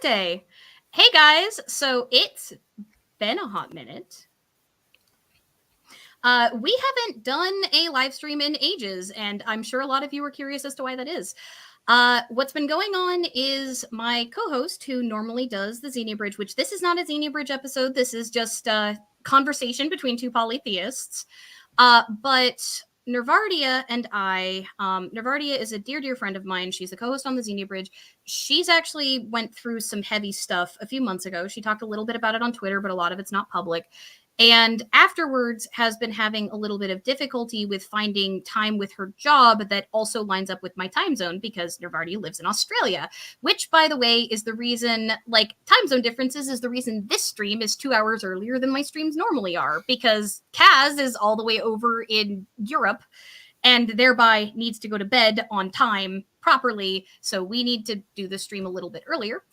Tuesday. Hey guys, so it's been a hot minute. We haven't done a live stream in ages, and I'm sure a lot of you are curious as to why that is. What's been going on is my co-host, who normally does the Xenia Bridge, which this is not a Xenia Bridge episode. This is just a conversation between two polytheists. But Nervardia and I, Nervardia is a dear friend of mine. She's the co-host on the Xenia Bridge. She's actually went through some heavy stuff a few months ago. She talked a little bit about it on Twitter, but a lot of it's not public. And afterwards has been having a little bit of difficulty with finding time with her job that also lines up with my time zone, because Nervardia lives in Australia, which, by the way, is the reason, like, time zone differences is the reason this stream is 2 hours earlier than my streams normally are, because Kaz is all the way over in Europe and thereby needs to go to bed on time properly. So we need to do the stream a little bit earlier.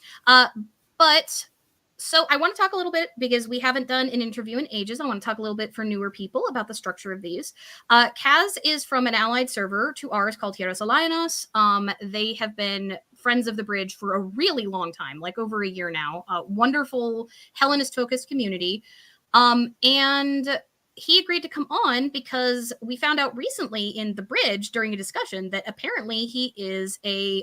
So I want to talk a little bit, because we haven't done an interview in ages. I want to talk a little bit for newer people about the structure of these. Kaz is from an allied server to ours called Hieros Elaionas. They have been friends of the bridge for a really long time, like over a year now. Wonderful Hellenist-focused community. And he agreed to come on because we found out recently in the bridge during a discussion that apparently he is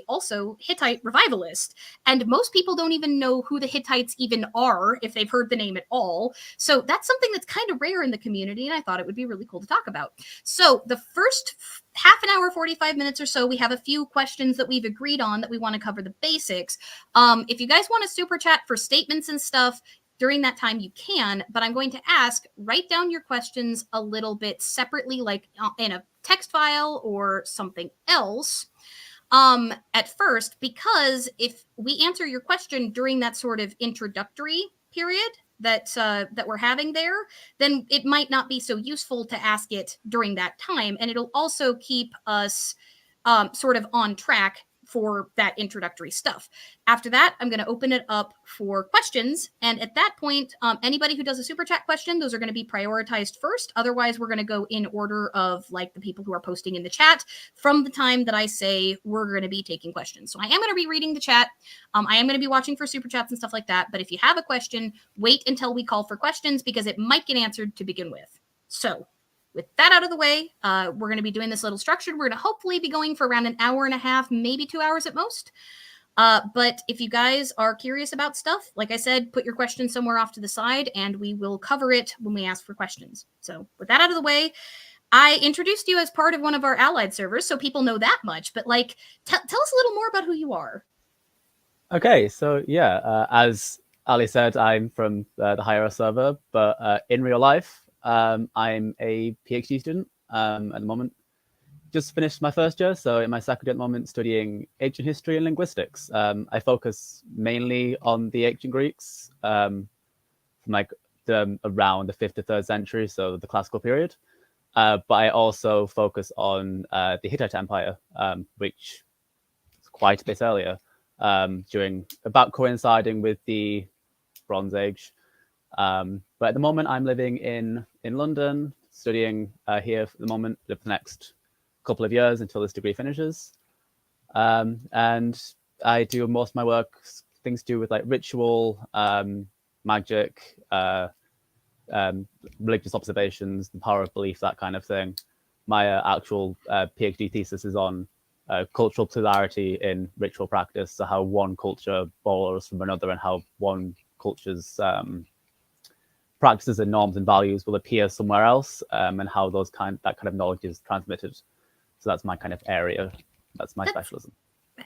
also Hittite revivalist. And most people don't even know who the Hittites even are, if they've heard the name at all. So that's something that's kind of rare in the community, and I thought it would be really cool to talk about. So the first half an hour, 45 minutes or so, we have a few questions that we've agreed on that we want to cover the basics. If you guys want to super chat for statements and stuff, during that time you can, but I'm going to ask, write down your questions a little bit separately, like in a text file or something else at first, because if we answer your question during that sort of introductory period that we're having there, then it might not be so useful to ask it during that time, and it'll also keep us sort of on track for that introductory stuff. After that, I'm going to open it up for questions. And at that point, anybody who does a super chat question, those are going to be prioritized first. Otherwise, we're going to go in order of like the people who are posting in the chat from the time that I say we're going to be taking questions. So I am going to be reading the chat. I am going to be watching for super chats and stuff like that. But if you have a question, wait until we call for questions, because it might get answered to begin with. So with that out of the way, we're going to be doing this a little structured. We're going to hopefully be going for around an hour and a half, maybe 2 hours at most. But if you guys are curious about stuff, like I said, put your questions somewhere off to the side, and we will cover it when we ask for questions. So with that out of the way, I introduced you as part of one of our allied servers, so people know that much. But like, tell us a little more about who you are. Okay, so yeah, as Ali said, I'm from the Hieros server, but in real life, I'm a PhD student at the moment. Just finished my first year, so in my second year at the moment, studying ancient history and linguistics. I focus mainly on the ancient Greeks, from like around the 5th to 3rd century, so the classical period. But I also focus on the Hittite Empire, which is quite a bit earlier, about coinciding with the Bronze Age. But at the moment, I'm living in London, studying here for the moment for the next couple of years until this degree finishes. And I do most of my work, things to do with like ritual, magic, religious observations, the power of belief, that kind of thing. My actual PhD thesis is on cultural plurality in ritual practice, so how one culture borrows from another and how one culture's practices and norms and values will appear somewhere else, and how that kind of knowledge is transmitted. So that's my kind of area. That's my specialism.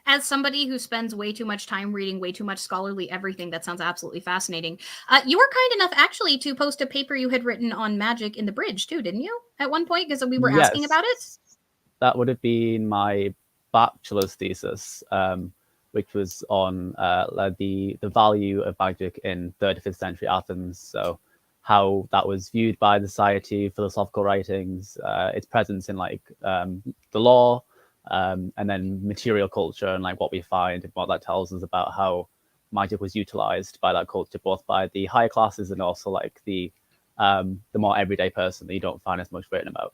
As somebody who spends way too much time reading way too much scholarly everything, that sounds absolutely fascinating. You were kind enough actually to post a paper you had written on magic in the bridge too, didn't you? At one point, because we were asking about it. That would have been my bachelor's thesis, which was on the value of magic in 3rd to 5th century Athens. So how that was viewed by the society, philosophical writings, its presence in like the law, and then material culture, and like what we find and what that tells us about how magic was utilized by that culture, both by the higher classes and also like the more everyday person that you don't find as much written about.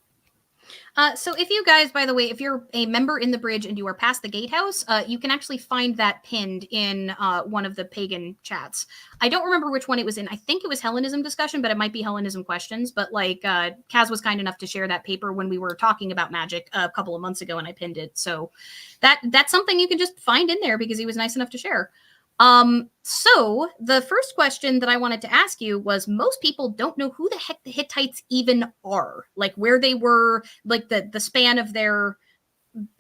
So if you guys, by the way, if you're a member in the bridge and you are past the gatehouse, you can actually find that pinned in one of the pagan chats. I don't remember which one it was in. I think it was Hellenism discussion, but it might be Hellenism questions. But like Kaz was kind enough to share that paper when we were talking about magic a couple of months ago, and I pinned it. So that's something you can just find in there because he was nice enough to share. So the first question that I wanted to ask you was, most people don't know who the heck the Hittites even are, like where they were, like the span of their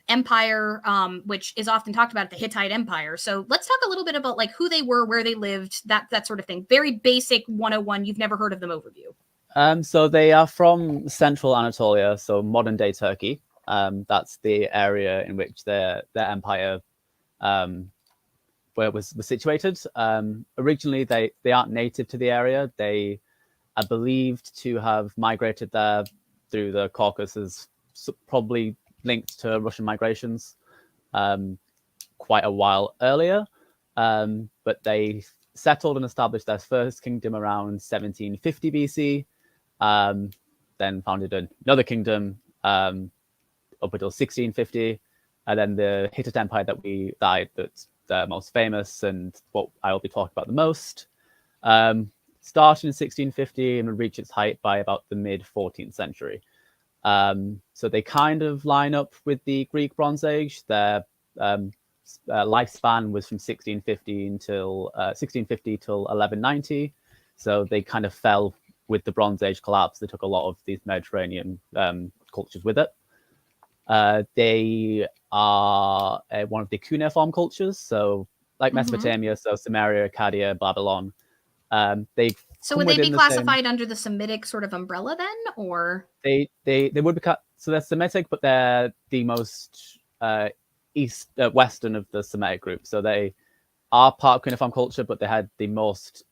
empire, which is often talked about, the Hittite Empire. So let's talk a little bit about like who they were, where they lived, that sort of thing. Very basic 101. You've never heard of them overview. So they are from central Anatolia, so modern day Turkey. That's the area in which their empire where it was situated. Originally, they aren't native to the area. They are believed to have migrated there through the Caucasus, probably linked to Russian migrations quite a while earlier. But they settled and established their first kingdom around 1750 BC, then founded another kingdom up until 1650, and then the Hittite Empire that's the most famous and what I will be talking about the most, started in 1650 and would reach its height by about the mid 14th century. So they kind of line up with the Greek Bronze Age. Their lifespan was from 1650 till 1190. So they kind of fell with the Bronze Age collapse. They took a lot of these Mediterranean cultures with it. They are one of the cuneiform cultures, so like Mesopotamia, so Sumeria, Akkadian, Babylon. So would they be classified under the Semitic sort of umbrella then, or they would be so they're Semitic, but they're the most western of the Semitic group. So they are part of cuneiform culture, but they had the most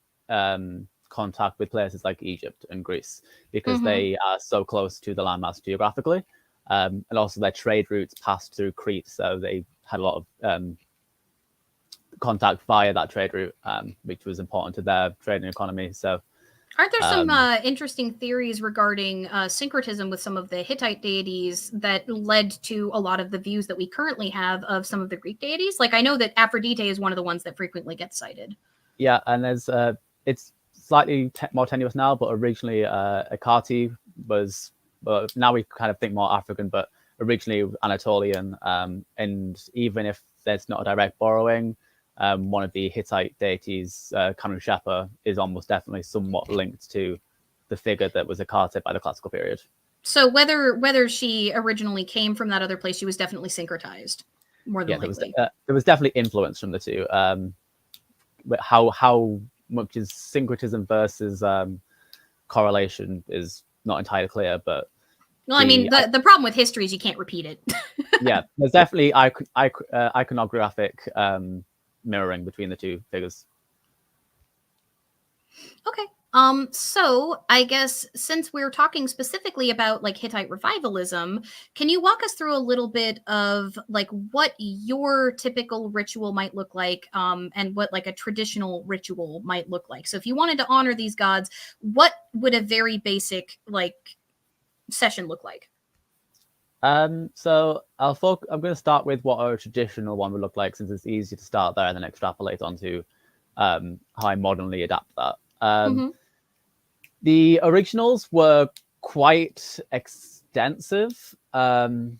contact with places like Egypt and Greece because they are so close to the landmass geographically. And also their trade routes passed through Crete, so they had a lot of contact via that trade route, which was important to their trading economy. So, aren't there some interesting theories regarding syncretism with some of the Hittite deities that led to a lot of the views that we currently have of some of the Greek deities? Like I know that Aphrodite is one of the ones that frequently gets cited. Yeah, and there's it's slightly more tenuous now, but originally Hecate was. But now we kind of think more African, but originally Anatolian. And even if there's not a direct borrowing, one of the Hittite deities, Kanu-Shepa, is almost definitely somewhat linked to the figure that was Hecate by the classical period. So whether she originally came from that other place, she was definitely syncretized, more than likely. There was definitely influence from the two. But how much is syncretism versus correlation is not entirely clear, but well, I mean, the problem with history is you can't repeat it. Yeah, there's definitely iconographic mirroring between the two figures. Okay. So I guess since we're talking specifically about like Hittite revivalism, can you walk us through a little bit of like what your typical ritual might look like, and what like a traditional ritual might look like? So if you wanted to honor these gods, what would a very basic like session look like? So I'm going to start with what a traditional one would look like, since it's easy to start there and then extrapolate onto how I modernly adapt that. The originals were quite extensive. We'll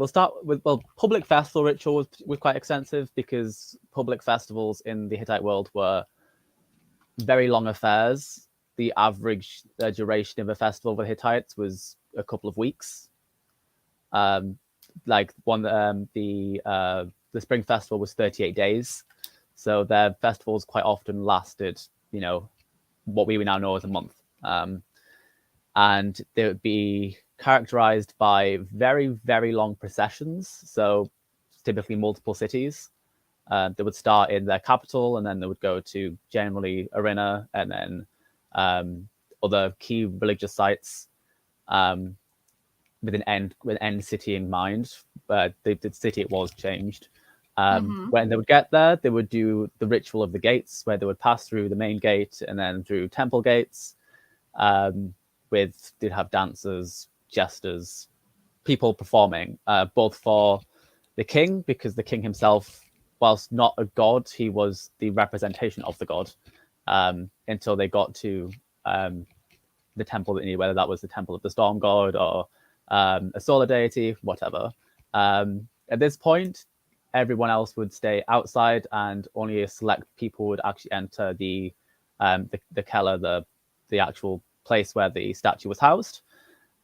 start with public festival ritual was quite extensive because public festivals in the Hittite world were very long affairs. The average duration of a festival for Hittites was a couple of weeks. Like the spring festival was 38 days. So their festivals quite often lasted, what we now know as a month. And they would be characterized by very, very long processions. So typically multiple cities. They would start in their capital and then they would go to generally Arena and then other key religious sites with an end city in mind. But the city it was changed. When they would get there, they would do the ritual of the gates, where they would pass through the main gate and then through temple gates. They'd have dancers, jesters, people performing, both for the king, because the king himself, whilst not a god, he was the representation of the god, until they got to the temple that needed, whether that was the temple of the storm god or a solar deity, whatever. At this point, everyone else would stay outside, and only a select people would actually enter the keller, the actual place where the statue was housed.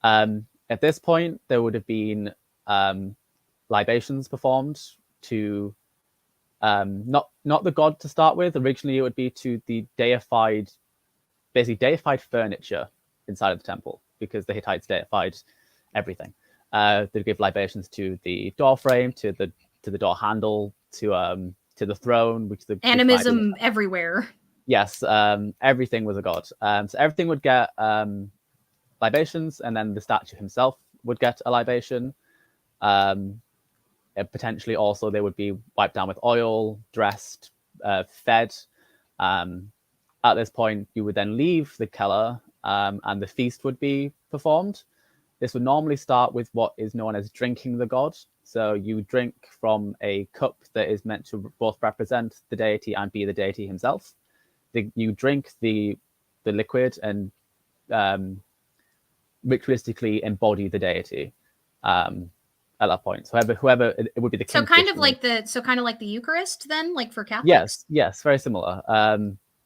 At this point, there would have been libations performed to not the god to start with. Originally, it would be to the deified furniture inside of the temple, because the Hittites deified everything. They'd give libations to the door frame, to the door handle, to the throne, which the animism everywhere. Yes, everything was a god. So everything would get libations, and then the statue himself would get a libation. Potentially also they would be wiped down with oil, dressed, fed. At this point, you would then leave the keller, and the feast would be performed. This would normally start with what is known as drinking the god. So you drink from a cup that is meant to both represent the deity and be the deity himself. You drink the liquid and ritualistically embody the deity at that point. So whoever it would be the king. So kind of like the Eucharist then, like for Catholics? Yes, very similar.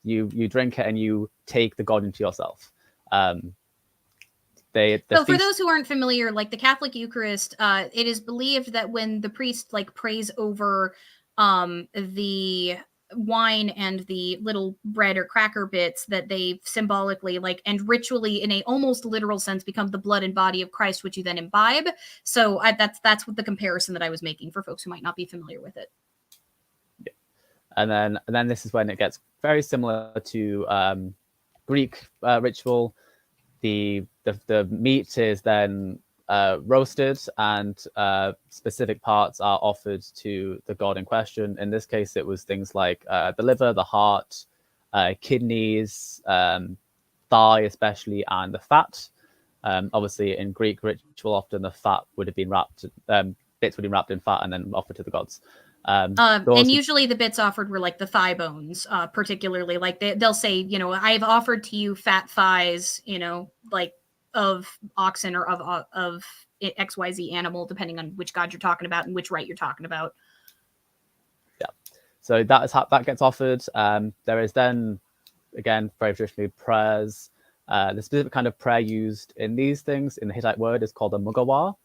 You drink it and you take the god into yourself. So for those who aren't familiar, like the Catholic Eucharist, it is believed that when the priest like prays over the wine and the little bread or cracker bits, that they symbolically like and ritually in a almost literal sense become the blood and body of Christ, which you then imbibe. So that's what the comparison that I was making for folks who might not be familiar with it. Yeah. And then this is when it gets very similar to Greek ritual. The meat is then roasted, and specific parts are offered to the god in question. In this case, it was things like the liver, the heart, kidneys, thigh especially, and the fat. Obviously, in Greek ritual, often the fat would have been wrapped, bits would be wrapped in fat and then offered to the gods. And usually the bits offered were like the thigh bones, particularly. Like they'll say, you know, I've offered to you fat thighs, you know, like of oxen or of XYZ animal, depending on which god you're talking about and which rite you're talking about. Yeah. So that is how that gets offered. There is then, again, very traditionally, prayers. The specific kind of prayer used in these things in the Hittite word is called a mugawar.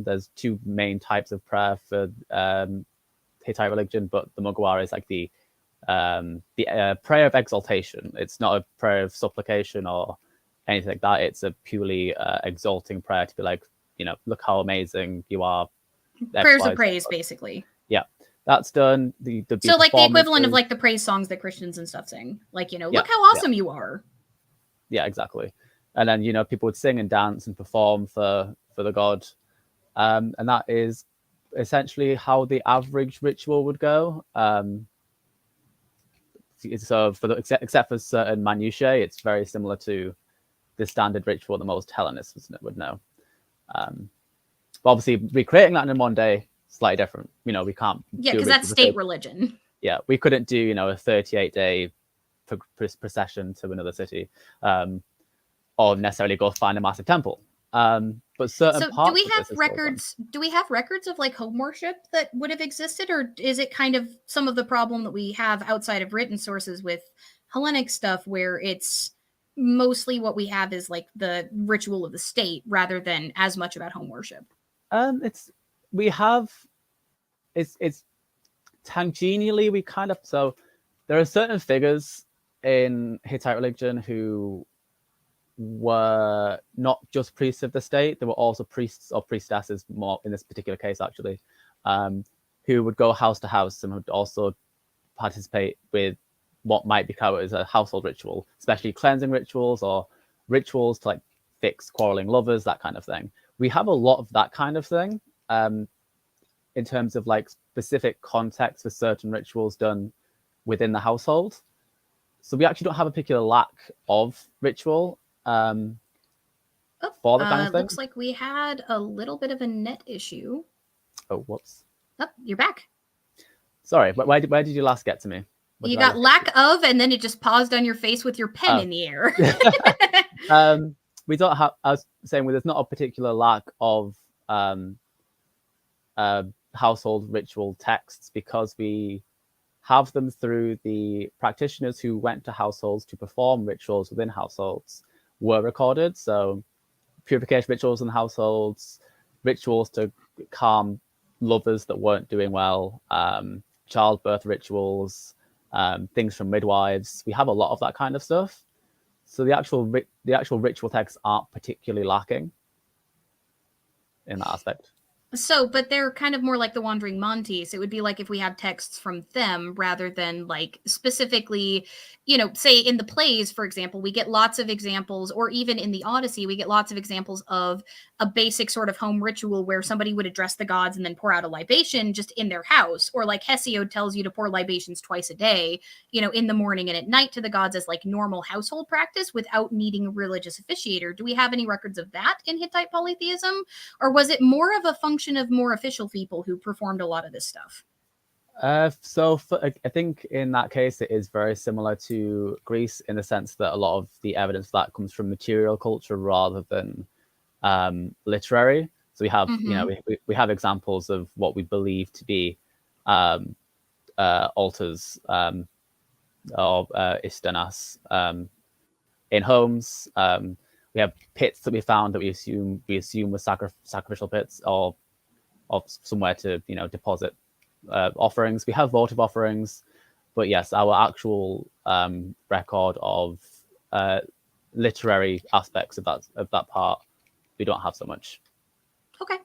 There's two main types of prayer for Hittite religion, but the mugawar is like the prayer of exaltation. It's not a prayer of supplication or anything like that. It's a purely exalting prayer to be like, you know, look how amazing you are. Prayers of praise, basically. Yeah, that's done. So like the equivalent of like the praise songs that Christians and stuff sing. Like, you know, look how awesome you are. Yeah, exactly. And then, you know, people would sing and dance and perform for the god. And that is essentially how the average ritual would go. So except for certain minutiae, it's very similar to the standard ritual that most Hellenists would know. But obviously, recreating that in one day, slightly different. You know, we can't. Yeah, because that's state religion. Yeah, we couldn't do, you know, a 38-day procession to another city, or necessarily go find a massive temple. But certain parts. Do we have records? Do we have records of like home worship that would have existed, or is it kind of some of the problem that we have outside of written sources with Hellenic stuff, where it's mostly what we have is like the ritual of the state rather than as much about home worship? It's tangentially we kind of, so there are certain figures in Hittite religion who were not just priests of the state. They were also priests or priestesses, more in this particular case actually, who would go house to house and would also participate with what might be covered as a household ritual, especially cleansing rituals or rituals to like fix quarreling lovers, that kind of thing. We have a lot of that kind of thing in terms of like specific context for certain rituals done within the household. So we actually don't have a particular lack of ritual. for that kind of thing. Looks like we had a little bit of a net issue. Oh, whoops. Oh, you're back. Sorry, where did you last get to me? You got lack of, and then it just paused on your face with your pen in the air. We don't have, I was saying, there's not a particular lack of household ritual texts because we have them through the practitioners who went to households to perform rituals within households were recorded. So purification rituals in households, rituals to calm lovers that weren't doing well, childbirth rituals, things from midwives. We have a lot of that kind of stuff. So the actual ritual texts aren't particularly lacking in that aspect. So, but they're kind of more like the Wandering Montes. It would be like if we had texts from them rather than like specifically, say in the plays, for example, we get lots of examples, or even in the Odyssey, we get lots of examples of a basic sort of home ritual where somebody would address the gods and then pour out a libation just in their house. Or like Hesiod tells you to pour libations twice a day, in the morning and at night to the gods as like normal household practice without needing a religious officiator. Do we have any records of that in Hittite polytheism? Or was it more of a function of more official people who performed a lot of this stuff? I think in that case, it is very similar to Greece in the sense that a lot of the evidence for that comes from material culture rather than literary. So we have, we have examples of what we believe to be altars or istanas in homes. We have pits that we found that we assume were sacrificial pits or somewhere to deposit offerings. We have votive offerings, but yes, our actual record of literary aspects of that part, we don't have so much. Okay.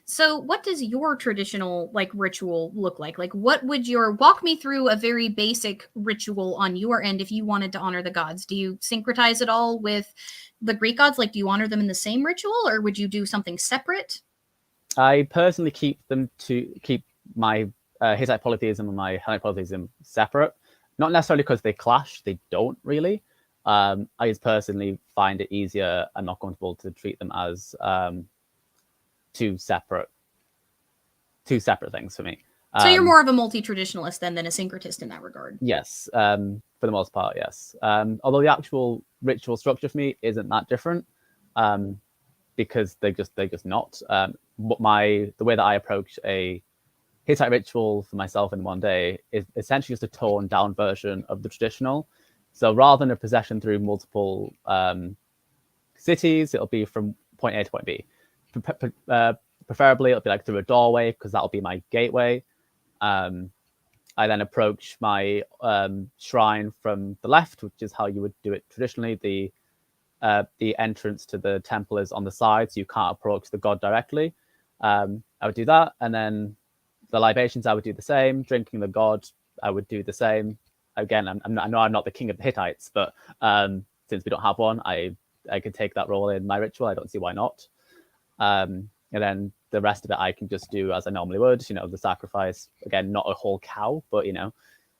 So what does your traditional ritual look like? Like what would walk me through a very basic ritual on your end if you wanted to honor the gods? Do you syncretize it all with the Greek gods? Like do you honor them in the same ritual, or would you do something separate? I personally keep my Hittite polytheism and my Hellenic polytheism separate. Not necessarily because they clash, they don't really. I just personally find it easier and not comfortable to treat them as two separate things for me. So you're more of a multi-traditionalist than a syncretist in that regard. Yes, for the most part, yes. Although the actual ritual structure for me isn't that different, because they're just not. But the way that I approach a Hittite ritual for myself in one day is essentially just a toned down version of the traditional. So rather than a procession through multiple cities, it'll be from point A to point B. Preferably, it'll be like through a doorway because that'll be my gateway. I then approach my shrine from the left, which is how you would do it traditionally. The entrance to the temple is on the side, so you can't approach the god directly. I would do that, and then the libations I would do the same. Drinking the god, I would do the same. Again, I know I'm not the king of the Hittites, but since we don't have one, I can take that role in my ritual. I don't see why not. And then the rest of it I can just do as I normally would. The sacrifice, again, not a whole cow, but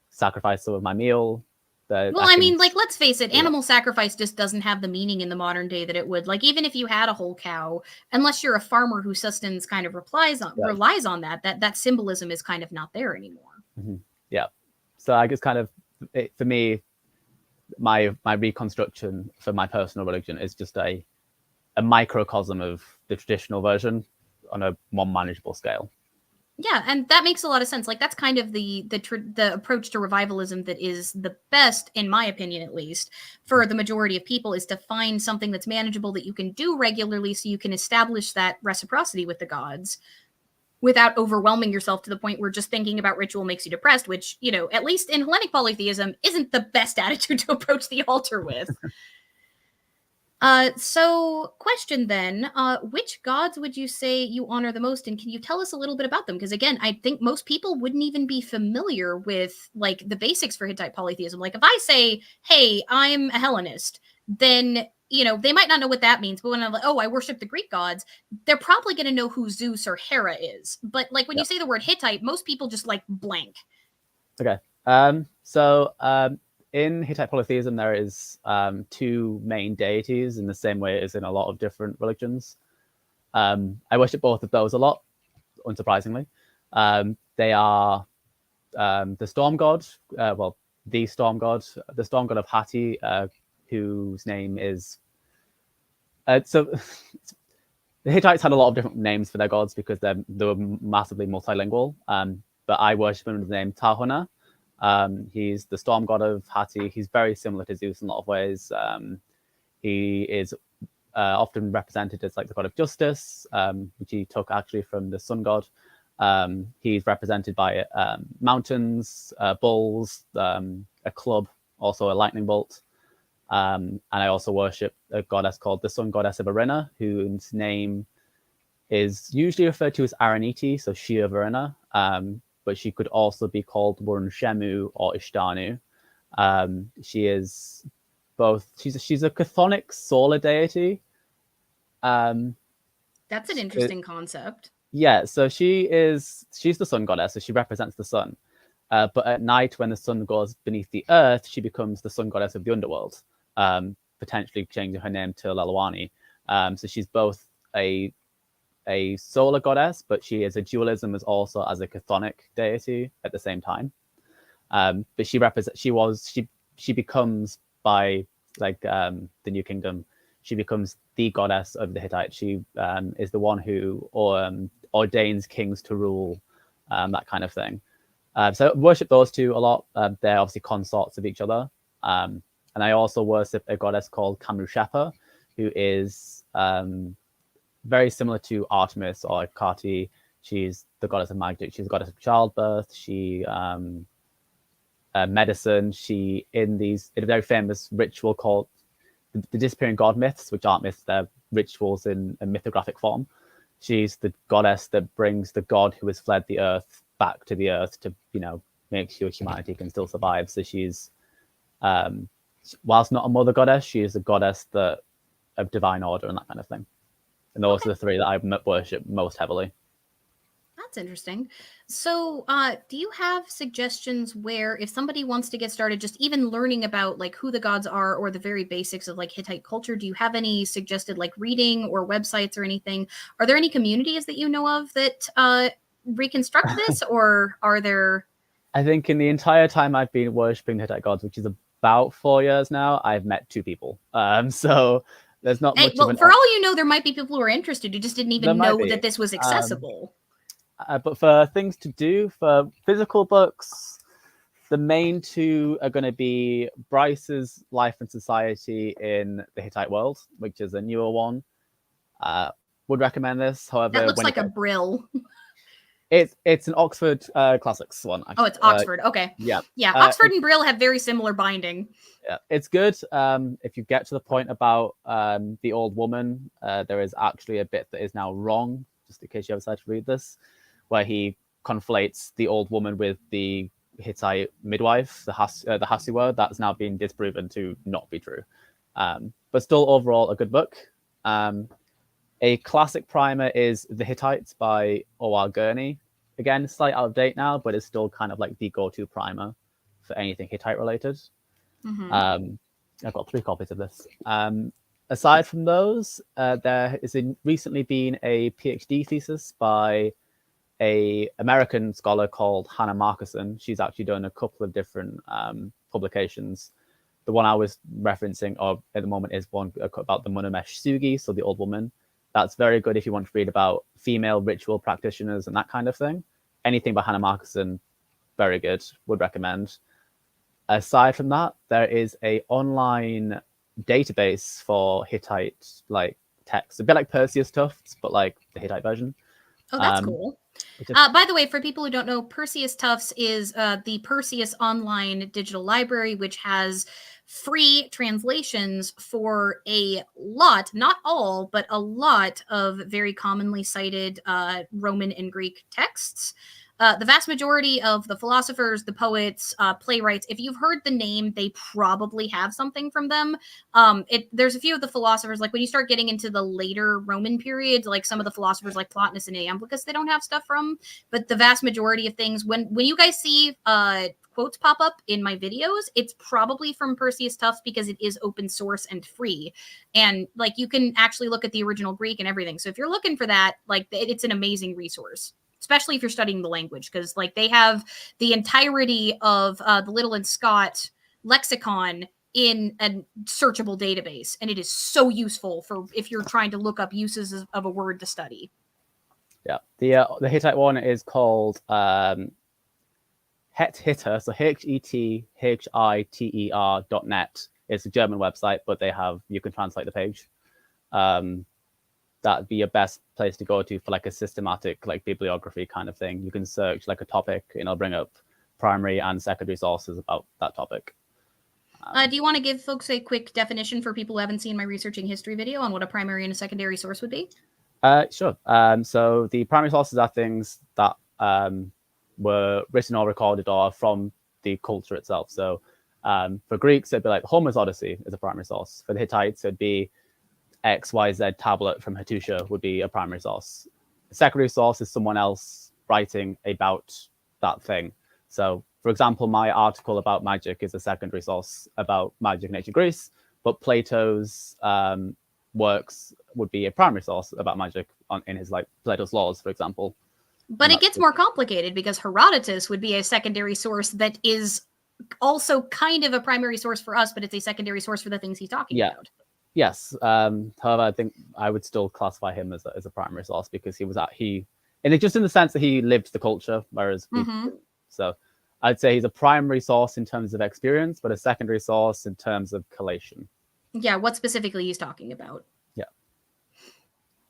sacrifice some of my meal. Let's face it, animal sacrifice just doesn't have the meaning in the modern day that it would. Like, even if you had a whole cow, unless you're a farmer whose sustenance kind of relies on that symbolism is kind of not there anymore. Mm-hmm. Yeah. So I guess kind of, for me, my reconstruction for my personal religion is just a microcosm of the traditional version on a more manageable scale. Yeah, and that makes a lot of sense. Like that's kind of the approach to revivalism that is the best, in my opinion, at least, for the majority of people, is to find something that's manageable that you can do regularly, so you can establish that reciprocity with the gods without overwhelming yourself to the point where just thinking about ritual makes you depressed, which, at least in Hellenic polytheism, isn't the best attitude to approach the altar with. So question then, which gods would you say you honor the most, and can you tell us a little bit about them? Because again, I think most people wouldn't even be familiar with like the basics for Hittite polytheism. Like if I say, hey, I'm a Hellenist, then they might not know what that means. But when I'm like, oh, I worship the Greek gods, they're probably going to know who Zeus or Hera is. But like when you say the word Hittite, most people just like blank. Okay. in Hittite polytheism, there is two main deities in the same way as in a lot of different religions. I worship both of those a lot, unsurprisingly. They are the storm god, the storm god of Hatti, whose name is. So the Hittites had a lot of different names for their gods because they were massively multilingual. But I worship him under the name Tahuna. He's the storm god of Hatti. He's very similar to Zeus in a lot of ways. He is often represented as like the god of justice, which he took actually from the sun god. He's represented by mountains, bulls, a club, also a lightning bolt. And I also worship a goddess called the sun goddess of Varina, whose name is usually referred to as Araniti, so she of Varina. But she could also be called Wurun Shemu or Ishtanu. She is both. She's a chthonic solar deity. That's an interesting concept. Yeah, so she's the sun goddess, so she represents the sun. But at night, when the sun goes beneath the earth, she becomes the sun goddess of the underworld, potentially changing her name to Lelawani. So she's both a solar goddess, but she is a dualism as also as a chthonic deity at the same time. But she becomes by like the New Kingdom, she becomes the goddess of the Hittites. She is the one who ordains kings to rule, that kind of thing. So I worship those two a lot. They're obviously consorts of each other. And I also worship a goddess called Kamrushapa, who is very similar to Artemis or Kati. She's the goddess of magic. She's the goddess of childbirth. She medicine. She in a very famous ritual called the disappearing god myths, which aren't myths, they're rituals in a mythographic form. She's the goddess that brings the god who has fled the earth back to the earth to, make sure humanity can still survive. So she's, whilst not a mother goddess, she is a goddess of divine order and that kind of thing. And those are the three that I worship most heavily. That's interesting. So do you have suggestions where if somebody wants to get started just even learning about like who the gods are or the very basics of like Hittite culture, do you have any suggested like reading or websites or anything? Are there any communities that you know of that reconstruct this, or are there? I think in the entire time I've been worshipping Hittite gods, which is about 4 years now, I've met 2 people. So there's not much. Well, for all you know, there might be people who are interested who just didn't even know that this was accessible. But for things to do, for physical books, the main 2 are going to be Bryce's Life and Society in the Hittite World, which is a newer one. Would recommend this. However, that looks like a Brill. It's an Oxford Classics one. Actually. Oh, it's Oxford. Okay. Yeah. Oxford and Brill have very similar binding. Yeah, it's good. If you get to the point about the old woman, there is actually a bit that is now wrong. Just in case you ever decide to read this, where he conflates the old woman with the Hittite midwife, the Hasiwa. That's now been disproven to not be true. But still, overall, a good book. A classic primer is The Hittites by O.R. Gurney. Again, slightly out of date now, but it's still kind of like the go-to primer for anything Hittite related. Mm-hmm. I've got 3 copies of this. Aside from those, there has recently been a PhD thesis by a American scholar called Hannah Markuson. She's actually done a couple of different publications. The one I was referencing at the moment is one about the Munamesh Sugi, so the old woman. That's very good if you want to read about female ritual practitioners and that kind of thing. Anything by Hannah Markuson, very good. Would recommend. Aside from that, there is a online database for Hittite like text, a bit like Perseus Tufts, but like the Hittite version. Oh, that's cool. By the way, for people who don't know, Perseus Tufts is the Perseus Online Digital Library, which has free translations for a lot, not all, but a lot of very commonly cited Roman and Greek texts. The vast majority of the philosophers, the poets, playwrights, if you've heard the name, they probably have something from them. There's a few of the philosophers, like when you start getting into the later Roman period, like some of the philosophers like Plotinus and Iamblichus, they don't have stuff from. But the vast majority of things, when you guys see quotes pop up in my videos, it's probably from Perseus Tufts because it is open source and free. And like you can actually look at the original Greek and everything. So if you're looking for that, like it's an amazing resource, especially if you're studying the language, because like they have the entirety of the Little and Scott lexicon in a searchable database, and it is so useful for if you're trying to look up uses of a word to study. Yeah, the Hittite one is called Hittiter, so HETHITER.net. It's a German website, but you can translate the page. That'd be your best place to go to for like a systematic like bibliography kind of thing. You can search like a topic and it'll bring up primary and secondary sources about that topic. Do you want to give folks a quick definition for people who haven't seen my researching history video on what a primary and a secondary source would be? Sure. So the primary sources are things that were written or recorded or from the culture itself. So for Greeks, it'd be like Homer's Odyssey is a primary source. For the Hittites, it'd be XYZ tablet from Hattusha would be a primary source. A secondary source is someone else writing about that thing. So, for example, my article about magic is a secondary source about magic in ancient Greece, but Plato's works would be a primary source about magic in his like Plato's Laws, for example. But it gets more complicated because Herodotus would be a secondary source that is also kind of a primary source for us, but it's a secondary source for the things he's talking about. Yes. However, I think I would still classify him as a primary source because and it's just in the sense that he lived the culture, whereas so I'd say he's a primary source in terms of experience, but a secondary source in terms of collation. Yeah, what specifically he's talking about. Yeah.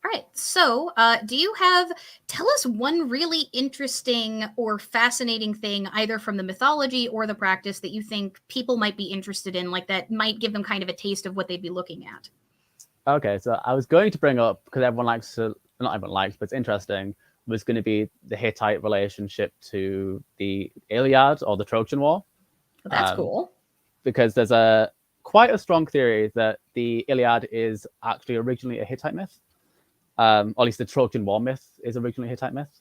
All right. So tell us one really interesting or fascinating thing, either from the mythology or the practice that you think people might be interested in, like that might give them kind of a taste of what they'd be looking at. Okay. So I was going to bring up, because not everyone likes, but it's interesting, was going to be the Hittite relationship to the Iliad or the Trojan War. Well, that's cool. Because there's quite a strong theory that the Iliad is actually originally a Hittite myth. Or at least the Trojan War myth is originally a Hittite myth.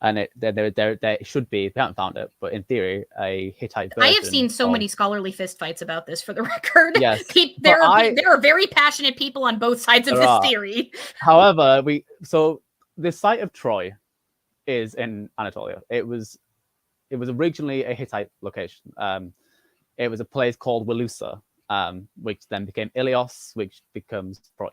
And there should be, we haven't found it, but in theory, a Hittite version. I have seen so many scholarly fistfights about this, for the record. Yes. There are very passionate people on both sides of this theory. However, the site of Troy is in Anatolia. It was originally a Hittite location. It was a place called Wilusa, which then became Ilios, which becomes Troy.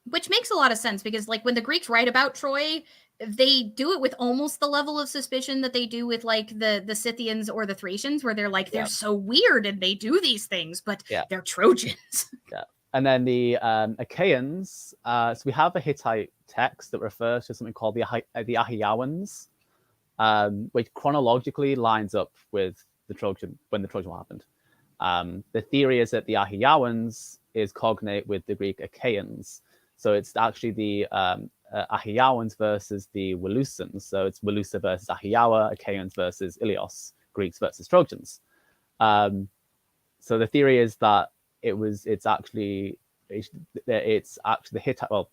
Which makes a lot of sense because, like, when the Greeks write about Troy, they do it with almost the level of suspicion that they do with, like, the Scythians or the Thracians, where they're like, they're so weird and they do these things, but they're Trojans. Yeah. And then the Achaeans, so we have a Hittite text that refers to something called the Ahiawans, which chronologically lines up with when the Trojan War happened. The theory is that the Ahiawans is cognate with the Greek Achaeans. So it's actually the Ahiawans versus the Wilusans. So it's Wilusa versus Ahiawa, Achaeans versus Ilios, Greeks versus Trojans. So the theory is that it's actually the Hittite, a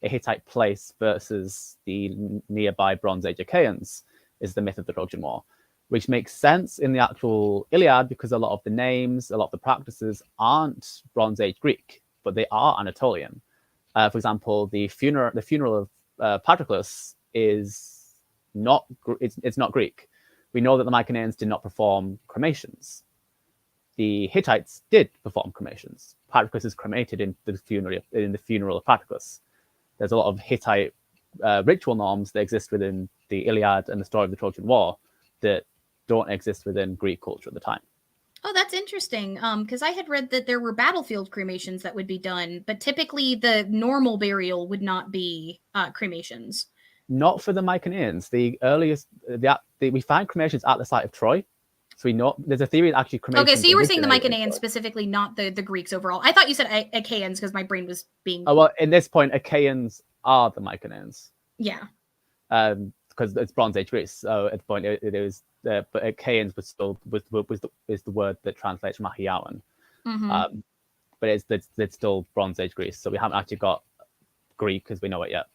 Hittite place versus the nearby Bronze Age Achaeans is the myth of the Trojan War, which makes sense in the actual Iliad because a lot of the names, a lot of the practices aren't Bronze Age Greek, but they are Anatolian. For example, the funeral of Patroclus is not Greek. We know that the Mycenaeans did not perform cremations. The Hittites did perform cremations. Patroclus is cremated in the funeral of Patroclus. There's a lot of Hittite ritual norms that exist within the Iliad and the story of the Trojan War that don't exist within Greek culture at the time. Oh, that's interesting. Because I had read that there were battlefield cremations that would be done, but typically the normal burial would not be cremations. Not for the Mycenaeans. The earliest, we find cremations at the site of Troy. So we know there's a theory that actually cremations. Okay, so you were saying the Mycenaeans specifically, not the Greeks overall. I thought you said Achaeans because my brain was being. Oh, well, in this point, Achaeans are the Mycenaeans. Yeah. Because it's Bronze Age Greece. So at the point it is, but Achaeans was the word that translates from Ahiawan. Mm-hmm. But it's still Bronze Age Greece. So we haven't actually got Greek as we know it yet.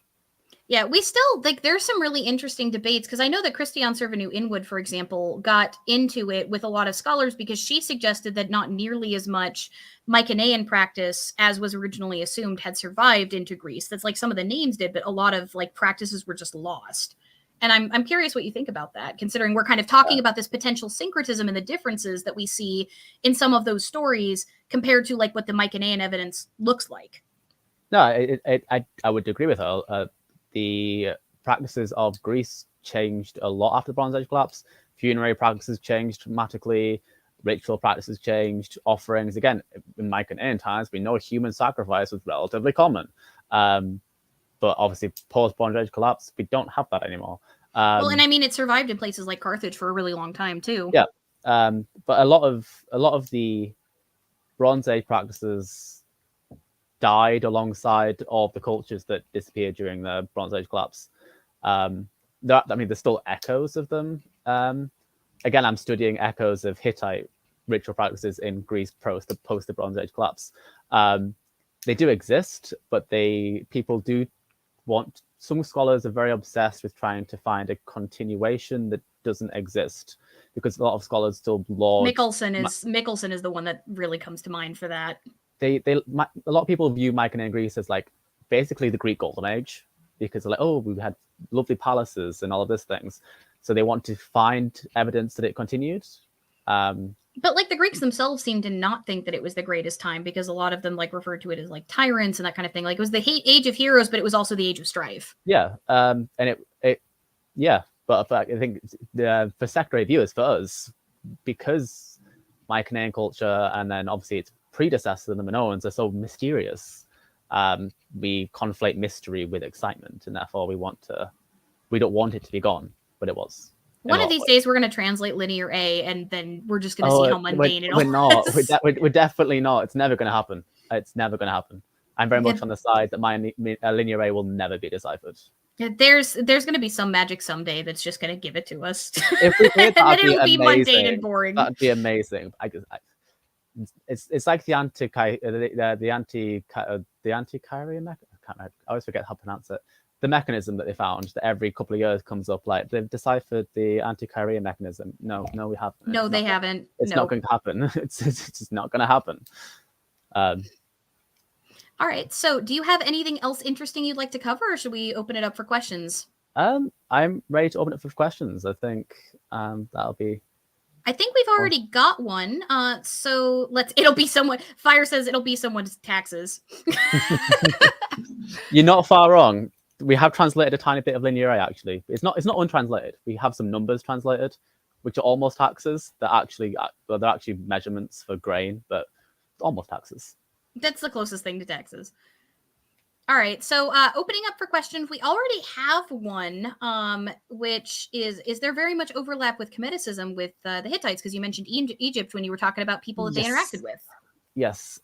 Yeah, we still like there's some really interesting debates because I know that Christiane Servanu Inwood, for example, got into it with a lot of scholars because she suggested that not nearly as much Mycenaean practice as was originally assumed had survived into Greece. That's like some of the names did, but a lot of like practices were just lost. And I'm curious what you think about that, considering we're kind of talking about this potential syncretism and the differences that we see in some of those stories compared to like what the Mycenaean evidence looks like. No, I would agree with her. The practices of Greece changed a lot after the Bronze Age collapse. Funerary practices changed dramatically. Ritual practices changed. Offerings, again, in Mycenaean times, we know human sacrifice was relatively common. But obviously, post Bronze Age collapse, we don't have that anymore. Well, and I mean, it survived in places like Carthage for a really long time too. Yeah, but a lot of the Bronze Age practices died alongside all of the cultures that disappeared during the Bronze Age collapse. There's still echoes of them. Again, I'm studying echoes of Hittite ritual practices in Greece post the Bronze Age collapse. They do exist, but people do want. Some scholars are very obsessed with trying to find a continuation that doesn't exist, because a lot of scholars still laud. Michelson is the one that really comes to mind for that. A lot of people view Mycenaean Greece as like basically the Greek Golden Age, because they're like, oh, we had lovely palaces and all of these things, so they want to find evidence that it continued. But like the Greeks themselves seem to not think that it was the greatest time, because a lot of them like referred to it as like tyrants and that kind of thing. Like it was the age of heroes, but it was also the age of strife. Yeah, and but I think for secondary viewers, for us, because Mycenaean culture and then obviously its predecessors, the Minoans, are so mysterious. We conflate mystery with excitement, and therefore we don't want it to be gone, but it was. One of these days, we're going to translate linear A, and then we're just going to see how mundane it all is. We're definitely not. It's never going to happen. It's never going to happen. I'm very much on the side that my linear A will never be deciphered. There's going to be some magic someday that's just going to give it to us. If we did, then it'll be mundane and boring. That'd be amazing. It's like the anti-Kyrian. I always forget how to pronounce it. The mechanism that they found that every couple of years comes up, like they've deciphered the anti-Kyrian mechanism. No, we haven't. No, they haven't. It's not going to happen. It's just not going to happen. All right. So, do you have anything else interesting you'd like to cover, or should we open it up for questions? I'm ready to open it for questions. I think that'll be. I think we've already got one. So it'll be someone. Fire says it'll be someone's taxes. You're not far wrong. We have translated a tiny bit of linear A, actually. It's not untranslated. We have some numbers translated, which are almost taxes. They're actually measurements for grain, but almost taxes. That's the closest thing to taxes. All right, so opening up for questions, we already have one, which is there very much overlap with Chemeticism with the Hittites? Because you mentioned Egypt when you were talking about people that they interacted with. Yes.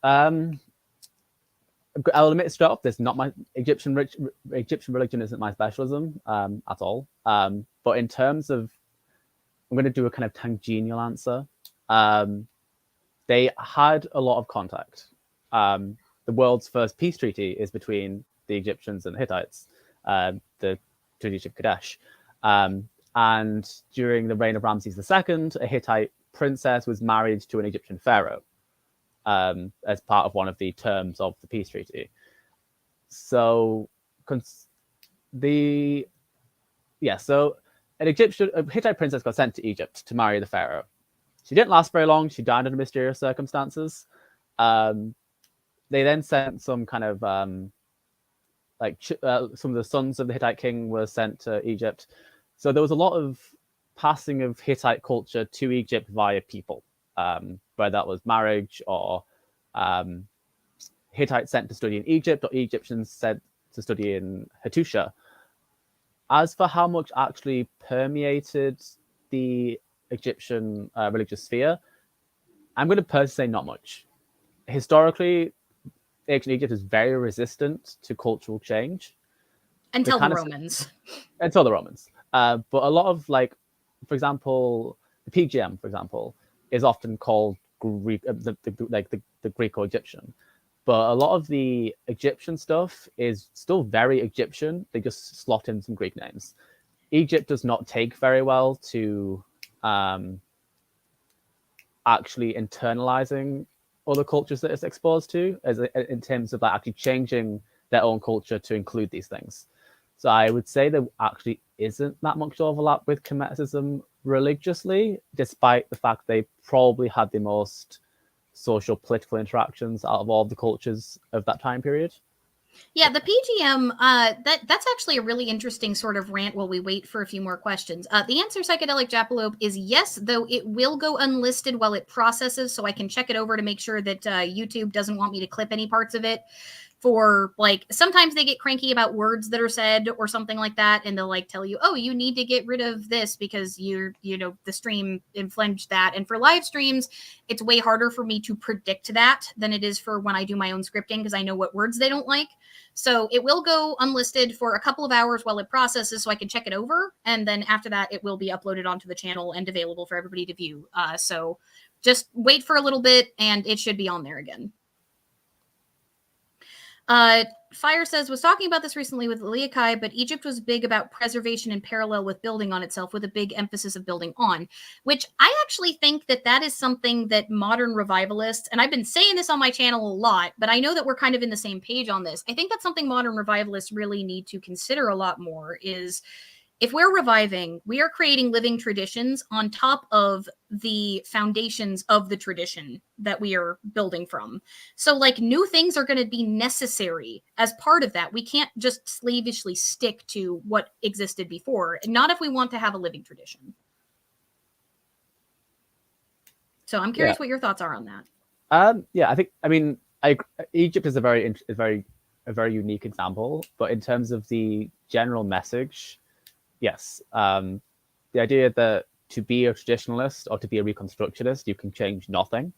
I'll admit straight up, this not my Egyptian religion isn't my specialism at all. But in terms of, I'm going to do a kind of tangential answer. They had a lot of contact. The world's first peace treaty is between the Egyptians and the Hittites, the Treaty of Kadesh. And during the reign of Ramses II, a Hittite princess was married to an Egyptian pharaoh as part of one of the terms of the peace treaty. So a Hittite princess got sent to Egypt to marry the pharaoh. She didn't last very long. She died under mysterious circumstances. They then sent some kind of some of the sons of the Hittite king were sent to Egypt. So there was a lot of passing of Hittite culture to Egypt via people, whether that was marriage or Hittites sent to study in Egypt or Egyptians sent to study in Hattusha. As for how much actually permeated the Egyptian religious sphere, I'm going to personally say not much. Historically, ancient Egypt is very resistant to cultural change. Until the Romans. Until the Romans. But a lot of, like, for example, the PGM, for example, is often called Greek, the Greco-Egyptian. But a lot of the Egyptian stuff is still very Egyptian. They just slot in some Greek names. Egypt does not take very well to actually internalizing other cultures that it's exposed to, as in terms of like actually changing their own culture to include these things. So I would say there actually isn't that much overlap with Kemeticism religiously, despite the fact they probably had the most social political interactions out of all the cultures of that time period. Yeah, the PGM, that's actually a really interesting sort of rant while we wait for a few more questions. The answer, Psychedelic Japalope, is yes, though it will go unlisted while it processes, so I can check it over to make sure that YouTube doesn't want me to clip any parts of it. For like, sometimes they get cranky about words that are said or something like that, and they'll like tell you, oh, you need to get rid of this because the stream infringed that. And for live streams, it's way harder for me to predict that than it is for when I do my own scripting, because I know what words they don't like. So it will go unlisted for a couple of hours while it processes, so I can check it over, and then after that it will be uploaded onto the channel and available for everybody to view. So just wait for a little bit and it should be on there again. Fire says, was talking about this recently with Eliakai, but Egypt was big about preservation in parallel with building on itself, with a big emphasis of building on, which I actually think that is something that modern revivalists, and I've been saying this on my channel a lot, but I know that we're kind of in the same page on this. I think that's something modern revivalists really need to consider a lot more is, if we're reviving, we are creating living traditions on top of the foundations of the tradition that we are building from. So like new things are going to be necessary as part of that. We can't just slavishly stick to what existed before, not if we want to have a living tradition. So I'm curious what your thoughts are on that. Yeah, Egypt is a very unique example, but in terms of the general message, yes, the idea that to be a traditionalist or to be a reconstructionist, you can change nothing.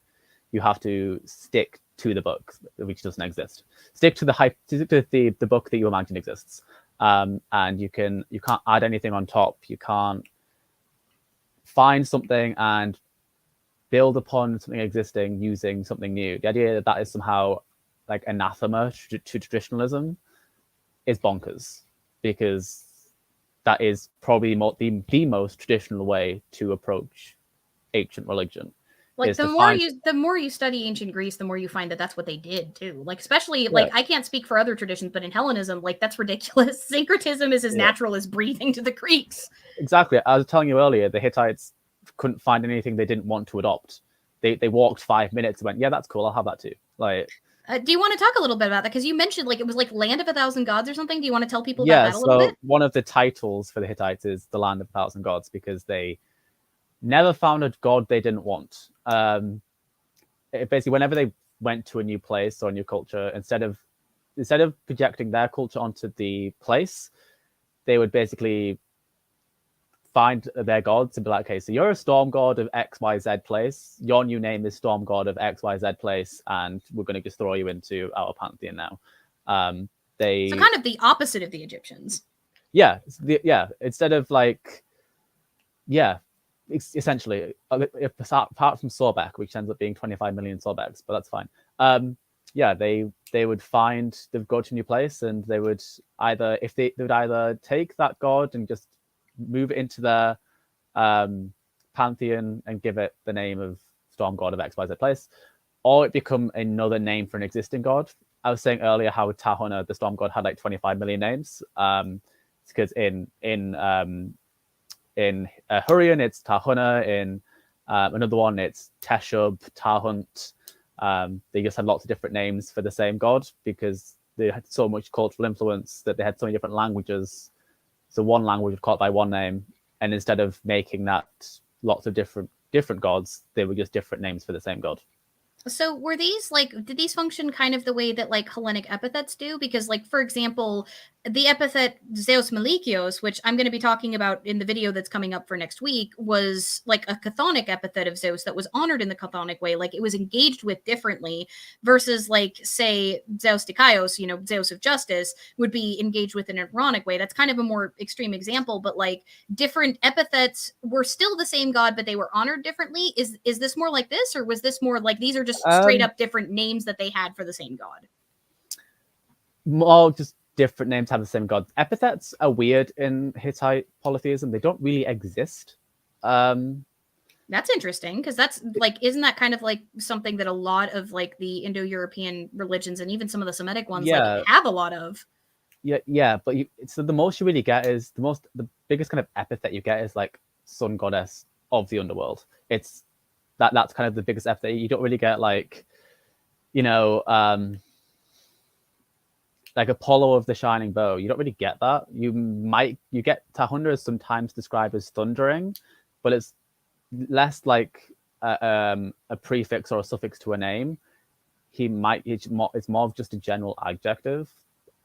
You have to stick to the book, which doesn't exist. Stick to the book that you imagine exists, and you can't add anything on top. You can't find something and build upon something existing using something new. The idea that is somehow like anathema to traditionalism is bonkers, because that is probably the most traditional way to approach ancient religion. Like the more you study ancient Greece, the more you find that that's what they did too. Like especially like I can't speak for other traditions, but in Hellenism, like that's ridiculous. Syncretism is as natural as breathing to the Greeks. Exactly. I was telling you earlier, the Hittites couldn't find anything they didn't want to adopt. They walked 5 minutes and went, yeah, that's cool, I'll have that too. Like, do you want to talk a little bit about that? Because you mentioned like it was like Land of a Thousand Gods or something. Do you want to tell people about that a little bit? One of the titles for the Hittites is the Land of a Thousand Gods, because they never found a god they didn't want. Basically, whenever they went to a new place or a new culture, instead of projecting their culture onto the place, they would basically find their gods and be like, okay, so you're a storm god of XYZ place. Your new name is storm god of XYZ place, and we're going to just throw you into our pantheon now. So kind of the opposite of the Egyptians. Yeah, instead of like, essentially, apart from Sobek, which ends up being 25 million Sobeks, but that's fine. They would go to a new place, and they would either take that god and just move it into their pantheon and give it the name of storm god of XYZ place, or it become another name for an existing god. I was saying earlier how Tahuna, the storm god, had like 25 million names. Because in Hurrian it's Tahuna, in another one it's Teshub, Tahunt. They just had lots of different names for the same god, because they had so much cultural influence that they had so many different languages. So one language was called by one name, and instead of making that lots of different gods, they were just different names for the same god. So were these did these function kind of the way that like Hellenic epithets do? Because like, for example, the epithet Zeus Malikios, which I'm going to be talking about in the video that's coming up for next week, was like a chthonic epithet of Zeus that was honored in the chthonic way. Like it was engaged with differently versus like, say, Zeus Dikaios, Zeus of justice, would be engaged with in an ironic way. That's kind of a more extreme example, but like different epithets were still the same god, but they were honored differently. Is this more like this, or was this more like these are just straight up different names that they had for the same god? More just different names have the same god. Epithets are weird in Hittite polytheism. They don't really exist. That's interesting, because that's like, isn't that kind of like something that a lot of like the Indo-European religions and even some of the Semitic ones like have a lot of? Yeah, but so the most you really get is the biggest kind of epithet you get is like sun goddess of the underworld. It's that's kind of the biggest epithet. You don't really get like, like Apollo of the shining bow. You don't really get that. You get Tahunda is sometimes described as thundering, but it's less like a prefix or a suffix to a name. It's more of just a general adjective.